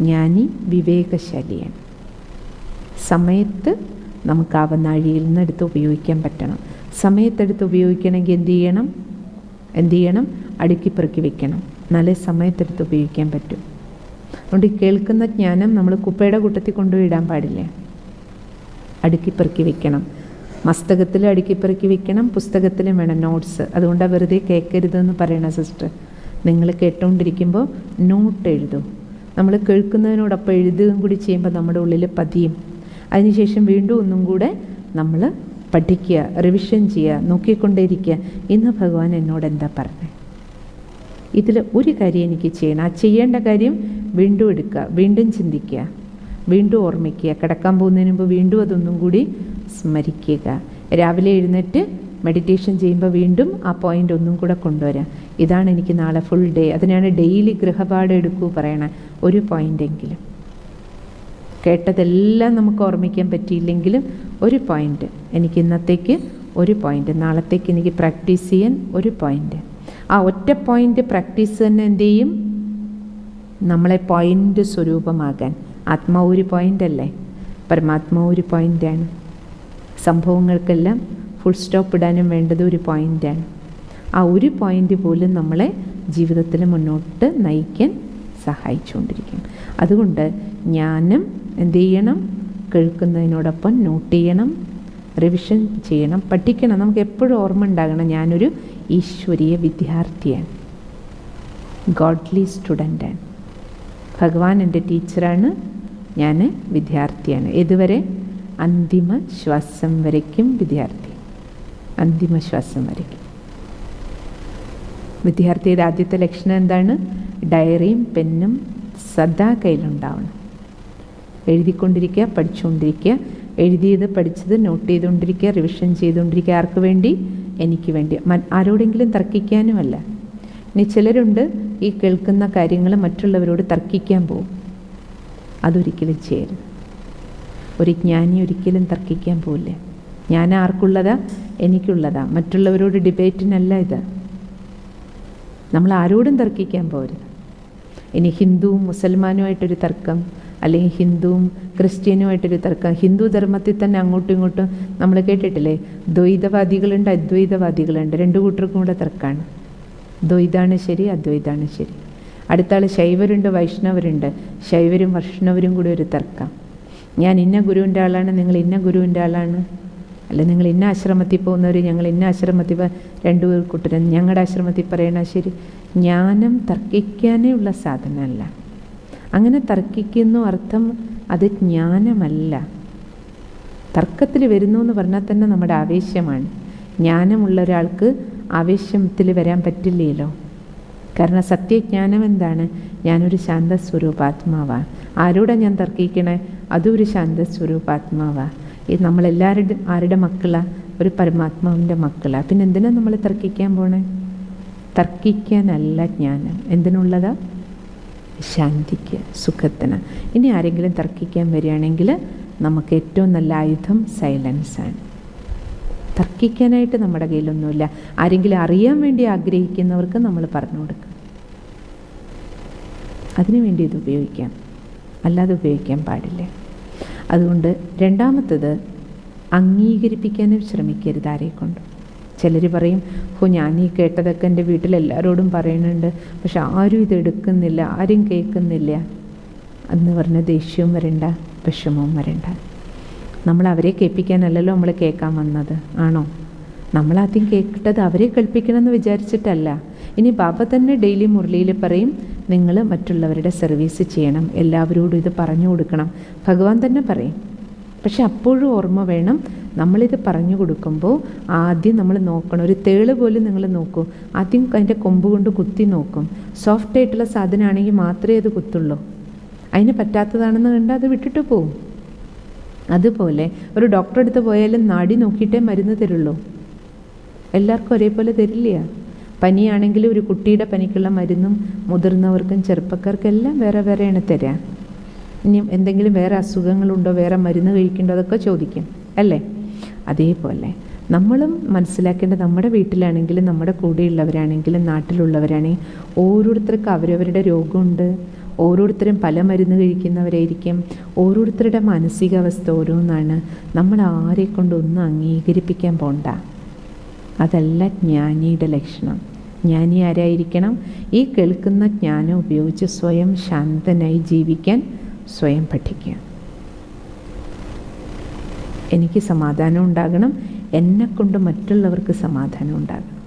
ജ്ഞാനി വിവേകശാലിയാണ്. സമയത്ത് നമുക്ക് അവനാഴിയിൽ നിന്ന് എടുത്ത് ഉപയോഗിക്കാൻ പറ്റണം. സമയത്തെടുത്ത് ഉപയോഗിക്കണമെങ്കിൽ എന്ത് ചെയ്യണം? അടുക്കി പെറുക്കി വെക്കണം. നല്ല സമയത്തെടുത്ത് ഉപയോഗിക്കാൻ പറ്റും. അതുകൊണ്ട് ഈ കേൾക്കുന്ന ജ്ഞാനം നമ്മൾ കുപ്പയുടെ കൂട്ടത്തിൽ കൊണ്ടുപോയി ഇടാൻ പാടില്ല. അടുക്കി പെറുക്കി വെക്കണം. മസ്തകത്തിൽ അടുക്കി പെറുക്കി വെക്കണം, പുസ്തകത്തിലും വേണം നോട്ട്സ്. അതുകൊണ്ടാണ് വെറുതെ കേൾക്കരുതെന്ന് പറയണ സിസ്റ്റർ. നിങ്ങൾ കേട്ടുകൊണ്ടിരിക്കുമ്പോൾ നോട്ട് എഴുതൂ. നമ്മൾ കേൾക്കുന്നതിനോടൊപ്പം എഴുതുകയും കൂടി ചെയ്യുമ്പോൾ നമ്മുടെ ഉള്ളിൽ പതിയും. അതിനുശേഷം വീണ്ടും ഒന്നും കൂടെ നമ്മൾ പഠിക്കുക, റിവിഷൻ ചെയ്യുക, നോക്കിക്കൊണ്ടേയിരിക്കുക. ഇന്ന് ഭഗവാൻ എന്നോട് എന്താ പറഞ്ഞത്, ഇതിൽ ഒരു കാര്യം എനിക്ക് ചെയ്യണം. ആ ചെയ്യേണ്ട കാര്യം വീണ്ടും എടുക്കുക, വീണ്ടും ചിന്തിക്കുക, വീണ്ടും ഓർമ്മിക്കുക. കിടക്കാൻ പോകുന്നതിന് മുമ്പ് വീണ്ടും അതൊന്നും കൂടി സ്മരിക്കുക. രാവിലെ എഴുന്നേറ്റ് മെഡിറ്റേഷൻ ചെയ്യുമ്പോൾ വീണ്ടും ആ പോയിൻ്റ് ഒന്നും കൂടെ കൊണ്ടുവരാം. ഇതാണ് എനിക്ക് നാളെ ഫുൾ ഡേ. അതിനാണ് ഡെയിലി ഗൃഹപാഠം എടുക്കൂ പറയണേ. ഒരു പോയിൻ്റെങ്കിലും കേട്ടതെല്ലാം നമുക്ക് ഓർമ്മിക്കാൻ പറ്റിയില്ലെങ്കിലും ഒരു പോയിൻ്റ്, എനിക്ക് ഇന്നത്തേക്ക് ഒരു പോയിൻ്റ്, നാളത്തേക്ക് എനിക്ക് പ്രാക്ടീസ് ചെയ്യാൻ ഒരു പോയിൻ്റ്. ആ ഒറ്റ പോയിൻ്റ് പ്രാക്ടീസ് തന്നെ എന്ത് ചെയ്യും, നമ്മളെ പോയിൻ്റ് സ്വരൂപമാകാൻ. ആത്മാവ് ഒരു പോയിൻ്റല്ലേ, പരമാത്മാവ് ഒരു പോയിൻ്റാണ്. സംഭവങ്ങൾക്കെല്ലാം ഫുൾ സ്റ്റോപ്പ് ഇടാനും വേണ്ടത് ഒരു പോയിൻ്റാണ്. ആ ഒരു പോയിൻ്റ് പോലും നമ്മളെ ജീവിതത്തിൽ മുന്നോട്ട് നയിക്കാൻ സഹായിച്ചുകൊണ്ടിരിക്കും. അതുകൊണ്ട് ജ്ഞാനം എന്ത് ചെയ്യണം, കേൾക്കുന്നതിനോടൊപ്പം നോട്ട് ചെയ്യണം, റിവിഷൻ ചെയ്യണം, പഠിക്കണം. നമുക്ക് എപ്പോഴും ഓർമ്മ ഉണ്ടാകണം, ഞാനൊരു ഈശ്വരീയ വിദ്യാർത്ഥിയാണ്, ഗോഡ്ലി സ്റ്റുഡൻ്റാണ്. ഭഗവാൻ എൻ്റെ ടീച്ചറാണ്, ഞാൻ വിദ്യാർത്ഥിയാണ്. ഇതുവരെ അന്തിമ ശ്വാസം വരയ്ക്കും വിദ്യാർത്ഥി, അന്തിമ ശ്വാസം വരയ്ക്കും. വിദ്യാർത്ഥിയുടെ ആദ്യത്തെ ലക്ഷണം എന്താണ്? ഡയറിയും പെന്നും സദാ കയ്യിലുണ്ടാവണം. എഴുതിക്കൊണ്ടിരിക്കുക, പഠിച്ചുകൊണ്ടിരിക്കുക, എഴുതിയത് പഠിച്ചത് നോട്ട് ചെയ്തുകൊണ്ടിരിക്കുക, റിവിഷൻ ചെയ്തുകൊണ്ടിരിക്കുക. ആർക്ക് വേണ്ടി? എനിക്ക് വേണ്ടി. ആരോടെങ്കിലും തർക്കിക്കാനുമല്ല. ഇനി ചിലരുണ്ട് ഈ കേൾക്കുന്ന കാര്യങ്ങൾ മറ്റുള്ളവരോട് തർക്കിക്കാൻ പോകും. അതൊരിക്കലും ചെയ്യരുത്. ഒരു ജ്ഞാനി ഒരിക്കലും തർക്കിക്കാൻ പോവില്ല. ഞാൻ ആർക്കുള്ളതാ? എനിക്കുള്ളതാ. മറ്റുള്ളവരോട് ഡിബേറ്റിനല്ല ഇത്. നമ്മൾ ആരോടും തർക്കിക്കാൻ പോരുത്. ഇനി ഹിന്ദുവും മുസൽമാനുമായിട്ടൊരു തർക്കം, അല്ലെങ്കിൽ ഹിന്ദുവും ക്രിസ്ത്യനുമായിട്ടൊരു തർക്കം. ഹിന്ദു ധർമ്മത്തിൽ തന്നെ അങ്ങോട്ടും ഇങ്ങോട്ടും നമ്മൾ കേട്ടിട്ടില്ലേ, ദ്വൈതവാദികളുണ്ട്, അദ്വൈതവാദികളുണ്ട്. രണ്ടു കൂട്ടർക്കും കൂടെ തർക്കമാണ്. ദ്വൈതാണ് ശരി, അദ്വൈതാണ് ശരി. അടുത്ത ആൾ ശൈവരുണ്ട്, വൈഷ്ണവരുണ്ട്. ശൈവരും വൈഷ്ണവരും കൂടി ഒരു തർക്കം. ഞാൻ ഇന്ന ഗുരുവിൻ്റെ ആളാണ്, നിങ്ങൾ ഇന്ന ഗുരുവിൻ്റെ ആളാണ്. അല്ല, നിങ്ങൾ ഇന്ന ആശ്രമത്തിൽ പോകുന്നവർ, ഞങ്ങൾ ഇന്ന ആശ്രമത്തിൽ, രണ്ടു കൂട്ടരും ഞങ്ങളുടെ ആശ്രമത്തിൽ പറയണ ശരി. ജ്ഞാനം തർക്കിക്കാനേ ഉള്ള സാധനമല്ല. അങ്ങനെ തർക്കിക്കുന്നു അർത്ഥം അത് ജ്ഞാനമല്ല. തർക്കത്തിൽ വരുന്നു എന്ന് പറഞ്ഞാൽ തന്നെ നമ്മുടെ ആവേശമാണ്. ജ്ഞാനമുള്ള ഒരാൾക്ക് ആവേശത്തിൽ വരാൻ പറ്റില്ലല്ലോ. കാരണം സത്യജ്ഞാനം എന്താണ്? ഞാനൊരു ശാന്തസ്വരൂപാത്മാവാണ്. ആരോടാണ് ഞാൻ തർക്കിക്കണേ? അതും ഒരു ശാന്തസ്വരൂപാത്മാവാണ്. ഈ നമ്മളെല്ലാവരുടെ ആരുടെ മക്കളാണ്? ഒരു പരമാത്മാവിൻ്റെ മക്കളാണ്. പിന്നെ എന്തിനാണ് നമ്മൾ തർക്കിക്കാൻ പോണേ? തർക്കിക്കാനല്ല ജ്ഞാനം. എന്തിനുള്ളതാ? ശാന്തിക്ക്, സുഖത്തിന്. ഇനി ആരെങ്കിലും തർക്കിക്കാൻ വരികയാണെങ്കിൽ നമുക്ക് ഏറ്റവും നല്ല ആയുധം സൈലൻസാണ്. തർക്കിക്കാനായിട്ട് നമ്മുടെ കയ്യിലൊന്നുമില്ല. ആരെങ്കിലും അറിയാൻ വേണ്ടി ആഗ്രഹിക്കുന്നവർക്ക് നമ്മൾ പറഞ്ഞു കൊടുക്കുക. അതിനു വേണ്ടി ഇത് ഉപയോഗിക്കാം, അല്ലാതെ ഉപയോഗിക്കാൻ പാടില്ല. അതുകൊണ്ട് രണ്ടാമത്തത്, അംഗീകരിപ്പിക്കാനും ശ്രമിക്കരുത് ആരെക്കൊണ്ട്. ചിലർ പറയും, ഞാൻ ഈ കേട്ടതൊക്കെ എൻ്റെ വീട്ടിലെല്ലാവരോടും പറയുന്നുണ്ട്, പക്ഷെ ആരും ഇത് എടുക്കുന്നില്ല, ആരും കേൾക്കുന്നില്ല എന്ന് പറഞ്ഞ് ദേഷ്യവും വരണ്ട, വിഷമവും വരണ്ട. നമ്മൾ അവരെ കേൾപ്പിക്കാനല്ലല്ലോ നമ്മൾ കേൾക്കാൻ വന്നത്, ആണോ? നമ്മളാദ്യം കേട്ടത് അവരെ കേൾപ്പിക്കണമെന്ന് വിചാരിച്ചിട്ടല്ല. ഇനി ബാബ തന്നെ ഡെയിലി മുരളിയിൽ പറയും, നിങ്ങൾ മറ്റുള്ളവരുടെ സർവീസ് ചെയ്യണം, എല്ലാവരോടും ഇത് പറഞ്ഞു കൊടുക്കണം. ഭഗവാൻ തന്നെ പറയും. പക്ഷെ അപ്പോഴും ഓർമ്മ വേണം, നമ്മളിത് പറഞ്ഞു കൊടുക്കുമ്പോൾ ആദ്യം നമ്മൾ നോക്കണം. ഒരു തേള് പോലും നിങ്ങൾ നോക്കൂ, ആദ്യം അതിൻ്റെ കൊമ്പ് കൊണ്ട് കുത്തി നോക്കും. സോഫ്റ്റ് ആയിട്ടുള്ള സാധനമാണെങ്കിൽ മാത്രമേ അത് കുത്തുള്ളൂ. അതിന് പറ്റാത്തതാണെന്ന് കണ്ടാൽ അത് വിട്ടിട്ട് പോവും. അതുപോലെ ഒരു ഡോക്ടറെ അടുത്ത് പോയാലും നാടി നോക്കിയിട്ടേ മരുന്ന് തരുള്ളൂ. എല്ലാവർക്കും ഒരേപോലെ തരില്ല. പനിയാണെങ്കിൽ ഒരു കുട്ടിയുടെ പനിക്കുള്ള മരുന്നും മുതിർന്നവർക്കും ചെറുപ്പക്കാർക്കും എല്ലാം വേറെ വേറെയാണ് തരിക. ഇനി എന്തെങ്കിലും വേറെ അസുഖങ്ങളുണ്ടോ, വേറെ മരുന്ന് കഴിക്കണ്ടോ, അതൊക്കെ ചോദിക്കും അല്ലേ? അതേപോലെ നമ്മളും മനസ്സിലാക്കേണ്ടത്, നമ്മുടെ വീട്ടിലാണെങ്കിലും നമ്മുടെ കൂടെയുള്ളവരാണെങ്കിലും നാട്ടിലുള്ളവരാണെങ്കിൽ ഓരോരുത്തർക്കും അവരവരുടെ രോഗമുണ്ട്. ഓരോരുത്തരും പല മരുന്ന് കഴിക്കുന്നവരായിരിക്കും. ഓരോരുത്തരുടെ മാനസികാവസ്ഥ ഓരോന്നാണ്. നമ്മൾ ആരെക്കൊണ്ടൊന്നും അംഗീകരിപ്പിക്കാൻ പോണ്ട. അതല്ല ജ്ഞാനിയുടെ ലക്ഷണം. ജ്ഞാനി ആരായിരിക്കണം? ഈ കേൾക്കുന്ന ജ്ഞാനം ഉപയോഗിച്ച് സ്വയം ശാന്തനായി ജീവിക്കാൻ സ്വയം പഠിക്കുക. എനിക്ക് സമാധാനം ഉണ്ടാകണം, എന്നെക്കൊണ്ട് മറ്റുള്ളവർക്ക് സമാധാനം ഉണ്ടാകണം.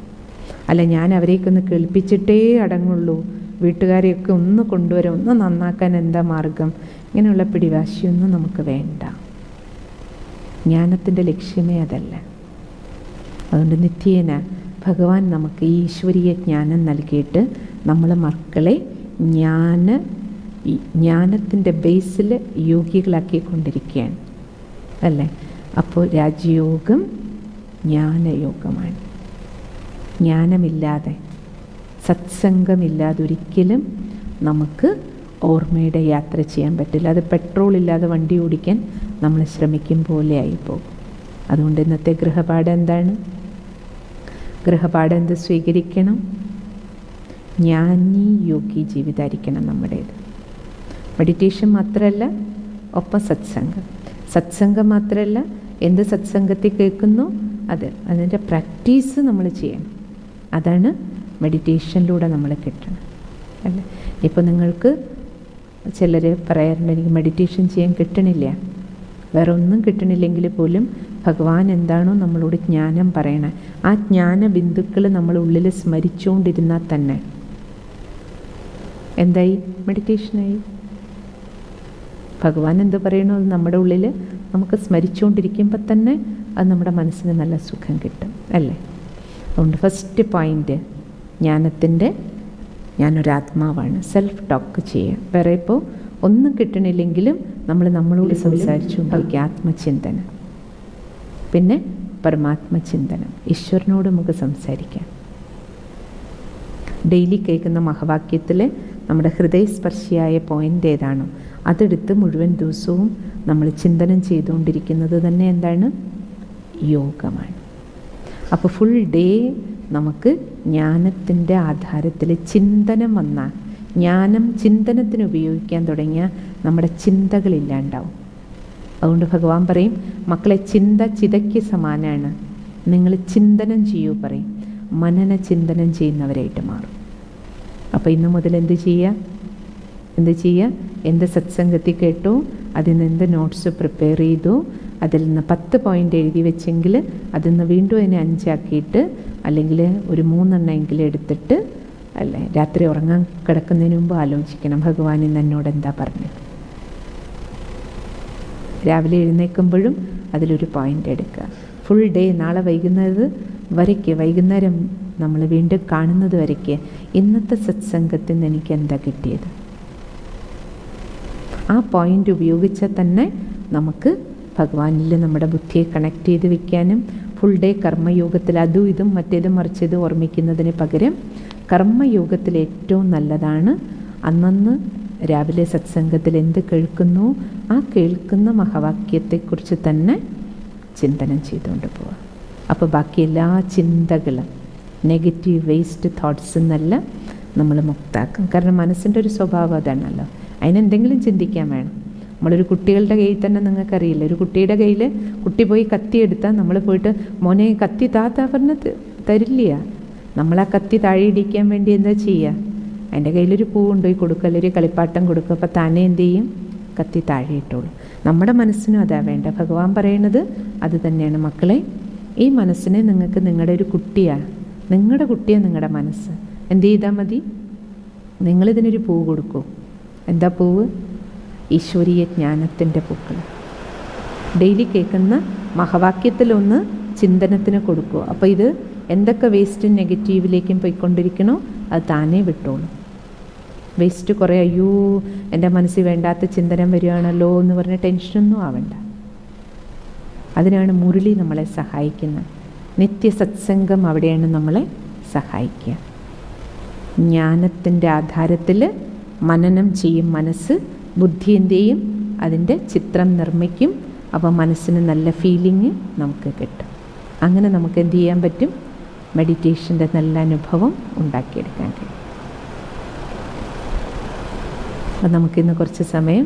അല്ല ഞാൻ അവരെയൊക്കെ കേൾപ്പിച്ചിട്ടേ അടങ്ങുള്ളൂ, വീട്ടുകാരെയൊക്കെ ഒന്ന് കൊണ്ടുവരാം, ഒന്ന് നന്നാക്കാൻ എന്താ മാർഗം, ഇങ്ങനെയുള്ള പിടിവാശിയൊന്നും നമുക്ക് വേണ്ട. ജ്ഞാനത്തിൻ്റെ ലക്ഷ്യമേ അതല്ല. അതുകൊണ്ട് നിത്യേന ഭഗവാൻ നമുക്ക് ഈ ഈശ്വരീയ ജ്ഞാനം നൽകിയിട്ട് നമ്മൾ മക്കളെ ജ്ഞാനത്തിൻ്റെ ബേസിൽ യോഗികളാക്കിക്കൊണ്ടിരിക്കുകയാണ് അല്ലേ? അപ്പോൾ രാജയോഗം ജ്ഞാനയോഗമാണ്. ജ്ഞാനമില്ലാതെ, സത്സംഗമില്ലാതെ ഒരിക്കലും നമുക്ക് ഓർമ്മയുടെ യാത്ര ചെയ്യാൻ പറ്റില്ല. അത് പെട്രോൾ ഇല്ലാതെ വണ്ടി ഓടിക്കാൻ നമ്മൾ ശ്രമിക്കും പോലെ ആയിപ്പോകും. അതുകൊണ്ട് ഇന്നത്തെ ഗൃഹപാഠം എന്താണ്? ഗൃഹപാഠം എന്ത് സ്വീകരിക്കണം? ജ്ഞാനി യോഗി ജീവിതമായിരിക്കണം നമ്മുടേത്. മെഡിറ്റേഷൻ മാത്രമല്ല, ഒപ്പം സത്സംഗം. സത്സംഗം മാത്രമല്ല, എന്ത് സത്സംഗത്തിൽ കേൾക്കുന്നു അതിൻ്റെ പ്രാക്ടീസ് നമ്മൾ ചെയ്യണം. അതാണ് മെഡിറ്റേഷനിലൂടെ നമ്മൾ കിട്ടണം അല്ലേ? ഇപ്പോൾ നിങ്ങൾക്ക് ചിലർ പറയാറുണ്ട്, എനിക്ക് മെഡിറ്റേഷൻ ചെയ്യാൻ കിട്ടണില്ല. വേറെ ഒന്നും കിട്ടണില്ലെങ്കിൽ പോലും ഭഗവാൻ എന്താണോ നമ്മളോട് ജ്ഞാനം പറയണേ, ആ ജ്ഞാന ബിന്ദുക്കൾ നമ്മൾ ഉള്ളിൽ സ്മരിച്ചുകൊണ്ടിരുന്നാൽ തന്നെ എന്തായി? മെഡിറ്റേഷനായി. ഭഗവാൻ എന്ത് പറയണോ അത് നമ്മുടെ ഉള്ളിൽ നമുക്ക് സ്മരിച്ചുകൊണ്ടിരിക്കുമ്പോൾ തന്നെ അത് നമ്മുടെ മനസ്സിന് നല്ല സുഖം കിട്ടും അല്ലേ? അതുകൊണ്ട് ഫസ്റ്റ് പോയിൻ്റ് ജ്ഞാനത്തിൻ്റെ, ഞാനൊരാത്മാവാണ്, സെൽഫ് ടോക്ക് ചെയ്യുക. വേറെ ഇപ്പോൾ ഒന്നും കിട്ടണില്ലെങ്കിലും നമ്മളോട് സംസാരിച്ചുകൊണ്ടിരിക്കുക. ആത്മചിന്തനം, പിന്നെ പരമാത്മചിന്തനം, ഈശ്വരനോട് നമുക്ക് സംസാരിക്കാം. ഡെയിലി കേൾക്കുന്ന മഹാവാക്യത്തിൽ നമ്മുടെ ഹൃദയസ്പർശിയായ പോയിൻ്റ് ഏതാണോ അതെടുത്ത് മുഴുവൻ ദിവസവും നമ്മൾ ചിന്തനം ചെയ്തുകൊണ്ടിരിക്കുന്നത് തന്നെ എന്താണ്? യോഗമാണ്. അപ്പോൾ ഫുൾ ഡേ നമുക്ക് ജ്ഞാനത്തിൻ്റെ ആധാരത്തിൽ ചിന്തനം വന്നാൽ, ജ്ഞാനം ചിന്തനത്തിന് ഉപയോഗിക്കാൻ തുടങ്ങിയാൽ നമ്മുടെ ചിന്തകളില്ലാണ്ടാവും. അതുകൊണ്ട് ഭഗവാൻ പറയും, മക്കളെ ചിന്ത ചിതയ്ക്ക് സമാനമാണ്, നിങ്ങൾ ചിന്തനം ചെയ്യൂ പറയും. മനന ചിന്തനം ചെയ്യുന്നവരായിട്ട് മാറും. അപ്പോൾ ഇന്ന് മുതൽ എന്ത് ചെയ്യുക? എന്ത് സത്സംഗത്തിൽ കേട്ടോ, അതിൽ നിന്ന് എന്ത് നോട്ട്സ് പ്രിപ്പയർ ചെയ്തു, അതിൽ നിന്ന് 10 പോയിൻ്റ് എഴുതി വെച്ചെങ്കിൽ അതിൽ നിന്ന് വീണ്ടും അതിനെ 5 ആക്കിയിട്ട്, അല്ലെങ്കിൽ ഒരു 3 എണ്ണമെങ്കിലും എടുത്തിട്ട് അല്ലേ, രാത്രി ഉറങ്ങാൻ കിടക്കുന്നതിന് മുമ്പ് ആലോചിക്കണം, ഭഗവാൻ ഇന്ന് എന്നോട് എന്താ പറഞ്ഞത്. രാവിലെ എഴുന്നേൽക്കുമ്പോഴും അതിലൊരു പോയിൻ്റ് എടുക്കുക. ഫുൾ ഡേ, നാളെ വൈകുന്നേരം നമ്മൾ വീണ്ടും കാണുന്നത് വരയ്ക്ക് ഇന്നത്തെ സത്സംഗത്തിൽ നിന്ന് എനിക്ക് എന്താ കിട്ടിയത്, ആ പോയിൻ്റ് ഉപയോഗിച്ചാൽ തന്നെ നമുക്ക് ഭഗവാനിൽ നമ്മുടെ ബുദ്ധിയെ കണക്ട് ചെയ്ത് വയ്ക്കാനും, ഫുൾ ഡേ കർമ്മയോഗത്തിൽ അതും ഇതും മറ്റേതും മറിച്ചതും ഓർമ്മിക്കുന്നതിന് പകരം കർമ്മയോഗത്തിൽ ഏറ്റവും നല്ലതാണ് അന്നന്ന് രാവിലെ സത്സംഗത്തിൽ എന്ത് കേൾക്കുന്നു ആ കേൾക്കുന്ന മഹാവാക്യത്തെക്കുറിച്ച് തന്നെ ചിന്തനം ചെയ്തുകൊണ്ട് പോവുക. അപ്പോൾ ബാക്കി എല്ലാ ചിന്തകളും നെഗറ്റീവ് വേസ്റ്റ് തോട്ട്സ് എന്നല്ല നമ്മൾ മുക്താക്കും. കാരണം മനസ്സിൻ്റെ ഒരു സ്വഭാവം അതാണല്ലോ, അതിനെന്തെങ്കിലും ചിന്തിക്കാൻ വേണം. നമ്മളൊരു കുട്ടികളുടെ കയ്യിൽ തന്നെ നിങ്ങൾക്കറിയില്ല, ഒരു കുട്ടിയുടെ കയ്യിൽ കുട്ടി പോയി കത്തി എടുത്താൽ നമ്മൾ പോയിട്ട് മോനെ കത്തി താത്ത പറഞ്ഞ് തരില്ല. നമ്മളാ കത്തി താഴെ ഇടിക്കാൻ വേണ്ടി എന്താ ചെയ്യുക? അതിൻ്റെ കയ്യിലൊരു പൂ കൊണ്ടുപോയി കൊടുക്കുക, അല്ലെങ്കിൽ ഒരു കളിപ്പാട്ടം കൊടുക്കുക. അപ്പോൾ താനെ എന്ത് ചെയ്യും? കത്തി താഴെ ഇട്ടോളൂ. നമ്മുടെ മനസ്സിനും അതാ വേണ്ട. ഭഗവാൻ പറയണത് അത് തന്നെയാണ്, മക്കളെ ഈ മനസ്സിനെ നിങ്ങൾക്ക് നിങ്ങളുടെ ഒരു കുട്ടിയാണ്, നിങ്ങളുടെ മനസ്സ്. എന്ത് ചെയ്താൽ മതി? നിങ്ങളിതിനൊരു പൂവ് കൊടുക്കൂ. എന്താ പൂവ്? ഈശ്വരീയ ജ്ഞാനത്തിൻ്റെ പൂക്കൾ. ഡെയിലി കേൾക്കുന്ന മഹവാക്യത്തിലൊന്ന് ചിന്തനത്തിന് കൊടുക്കൂ. അപ്പോൾ ഇത് എന്തൊക്കെ വേസ്റ്റും നെഗറ്റീവിലേക്കും പോയിക്കൊണ്ടിരിക്കണോ അത് താനേ വിട്ടോളൂ. വേസ്റ്റ് കുറേ അയ്യോ എൻ്റെ മനസ്സിൽ വേണ്ടാത്ത ചിന്തനം വരികയാണല്ലോ എന്ന് പറഞ്ഞ് ടെൻഷനൊന്നും ആവണ്ട. അതിനാണ് മുരളി നമ്മളെ സഹായിക്കുന്നത്. നിത്യ സത്സംഗം അവിടെയാണ് നമ്മളെ സഹായിക്കുക. ജ്ഞാനത്തിൻ്റെ ആധാരത്തിൽ മനനം ചെയ്യും മനസ്സ്, ബുദ്ധിൻ്റെയും അതിൻ്റെ ചിത്രം നിർമ്മിക്കും. അപ്പോൾ മനസ്സിന് നല്ല ഫീലിംഗ് നമുക്ക് കിട്ടും. അങ്ങനെ നമുക്ക് എന്ത് ചെയ്യാൻ പറ്റും? മെഡിറ്റേഷൻ്റെ നല്ല അനുഭവം ഉണ്ടാക്കിയെടുക്കാൻ കഴിയും. അപ്പം നമുക്കിന്ന് കുറച്ച് സമയം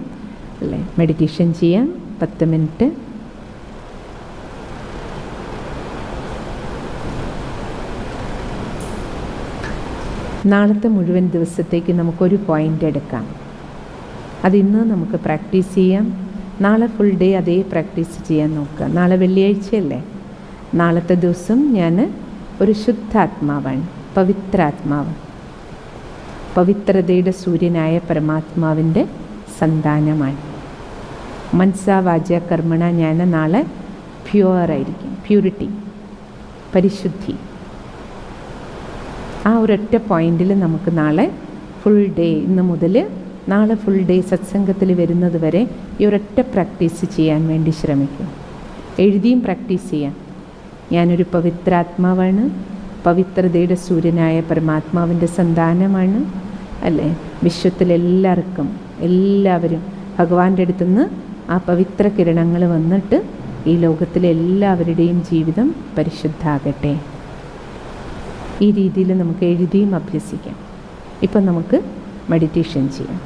അല്ലേ മെഡിറ്റേഷൻ ചെയ്യാം. 10 മിനിറ്റ്. നാളത്തെ മുഴുവൻ ദിവസത്തേക്ക് നമുക്കൊരു പോയിൻ്റ് എടുക്കാം. അതിന്ന് നമുക്ക് പ്രാക്ടീസ് ചെയ്യാം. നാളെ ഫുൾ ഡേ അതേ പ്രാക്ടീസ് ചെയ്യാൻ നോക്കുക. നാളെ വെള്ളിയാഴ്ചയല്ലേ? നാളത്തെ ദിവസം ഞാൻ ഒരു ശുദ്ധാത്മാവാണ്, പവിത്രാത്മാവ്, പവിത്രതയുടെ സൂര്യനായ പരമാത്മാവിൻ്റെ സന്താനമാണ്. മനസ്സാ വാച കർമ്മണ ഞാൻ നാളെ പ്യുവറായിരിക്കും. പ്യൂരിറ്റി, പരിശുദ്ധി. ആ ഒരൊറ്റ പോയിന്റിൽ നമുക്ക് നാളെ ഫുൾ ഡേ, ഇന്ന് മുതൽ നാളെ ഫുൾ ഡേ സത്സംഗത്തിൽ വരുന്നത് വരെ ഈ ഒരൊറ്റ പ്രാക്ടീസ് ചെയ്യാൻ വേണ്ടി ശ്രമിക്കും. എഴുതിയും പ്രാക്ടീസ് ചെയ്യാം. ഞാനൊരു പവിത്രാത്മാവാണ്, പവിത്രതയുടെ സൂര്യനായ പരമാത്മാവിൻ്റെ സന്താനമാണ് അല്ലേ? വിശ്വത്തിലെല്ലാവർക്കും, എല്ലാവരും ഭഗവാന്റെ അടുത്തുനിന്ന് ആ പവിത്ര കിരണങ്ങൾ വന്നിട്ട് ഈ ലോകത്തിലെ എല്ലാവരുടെയും ജീവിതം പരിശുദ്ധാകട്ടെ. ഈ രീതിയിൽ നമുക്ക് എഴുതിയും അഭ്യസിക്കാം. ഇപ്പം നമുക്ക് മെഡിറ്റേഷൻ ചെയ്യാം.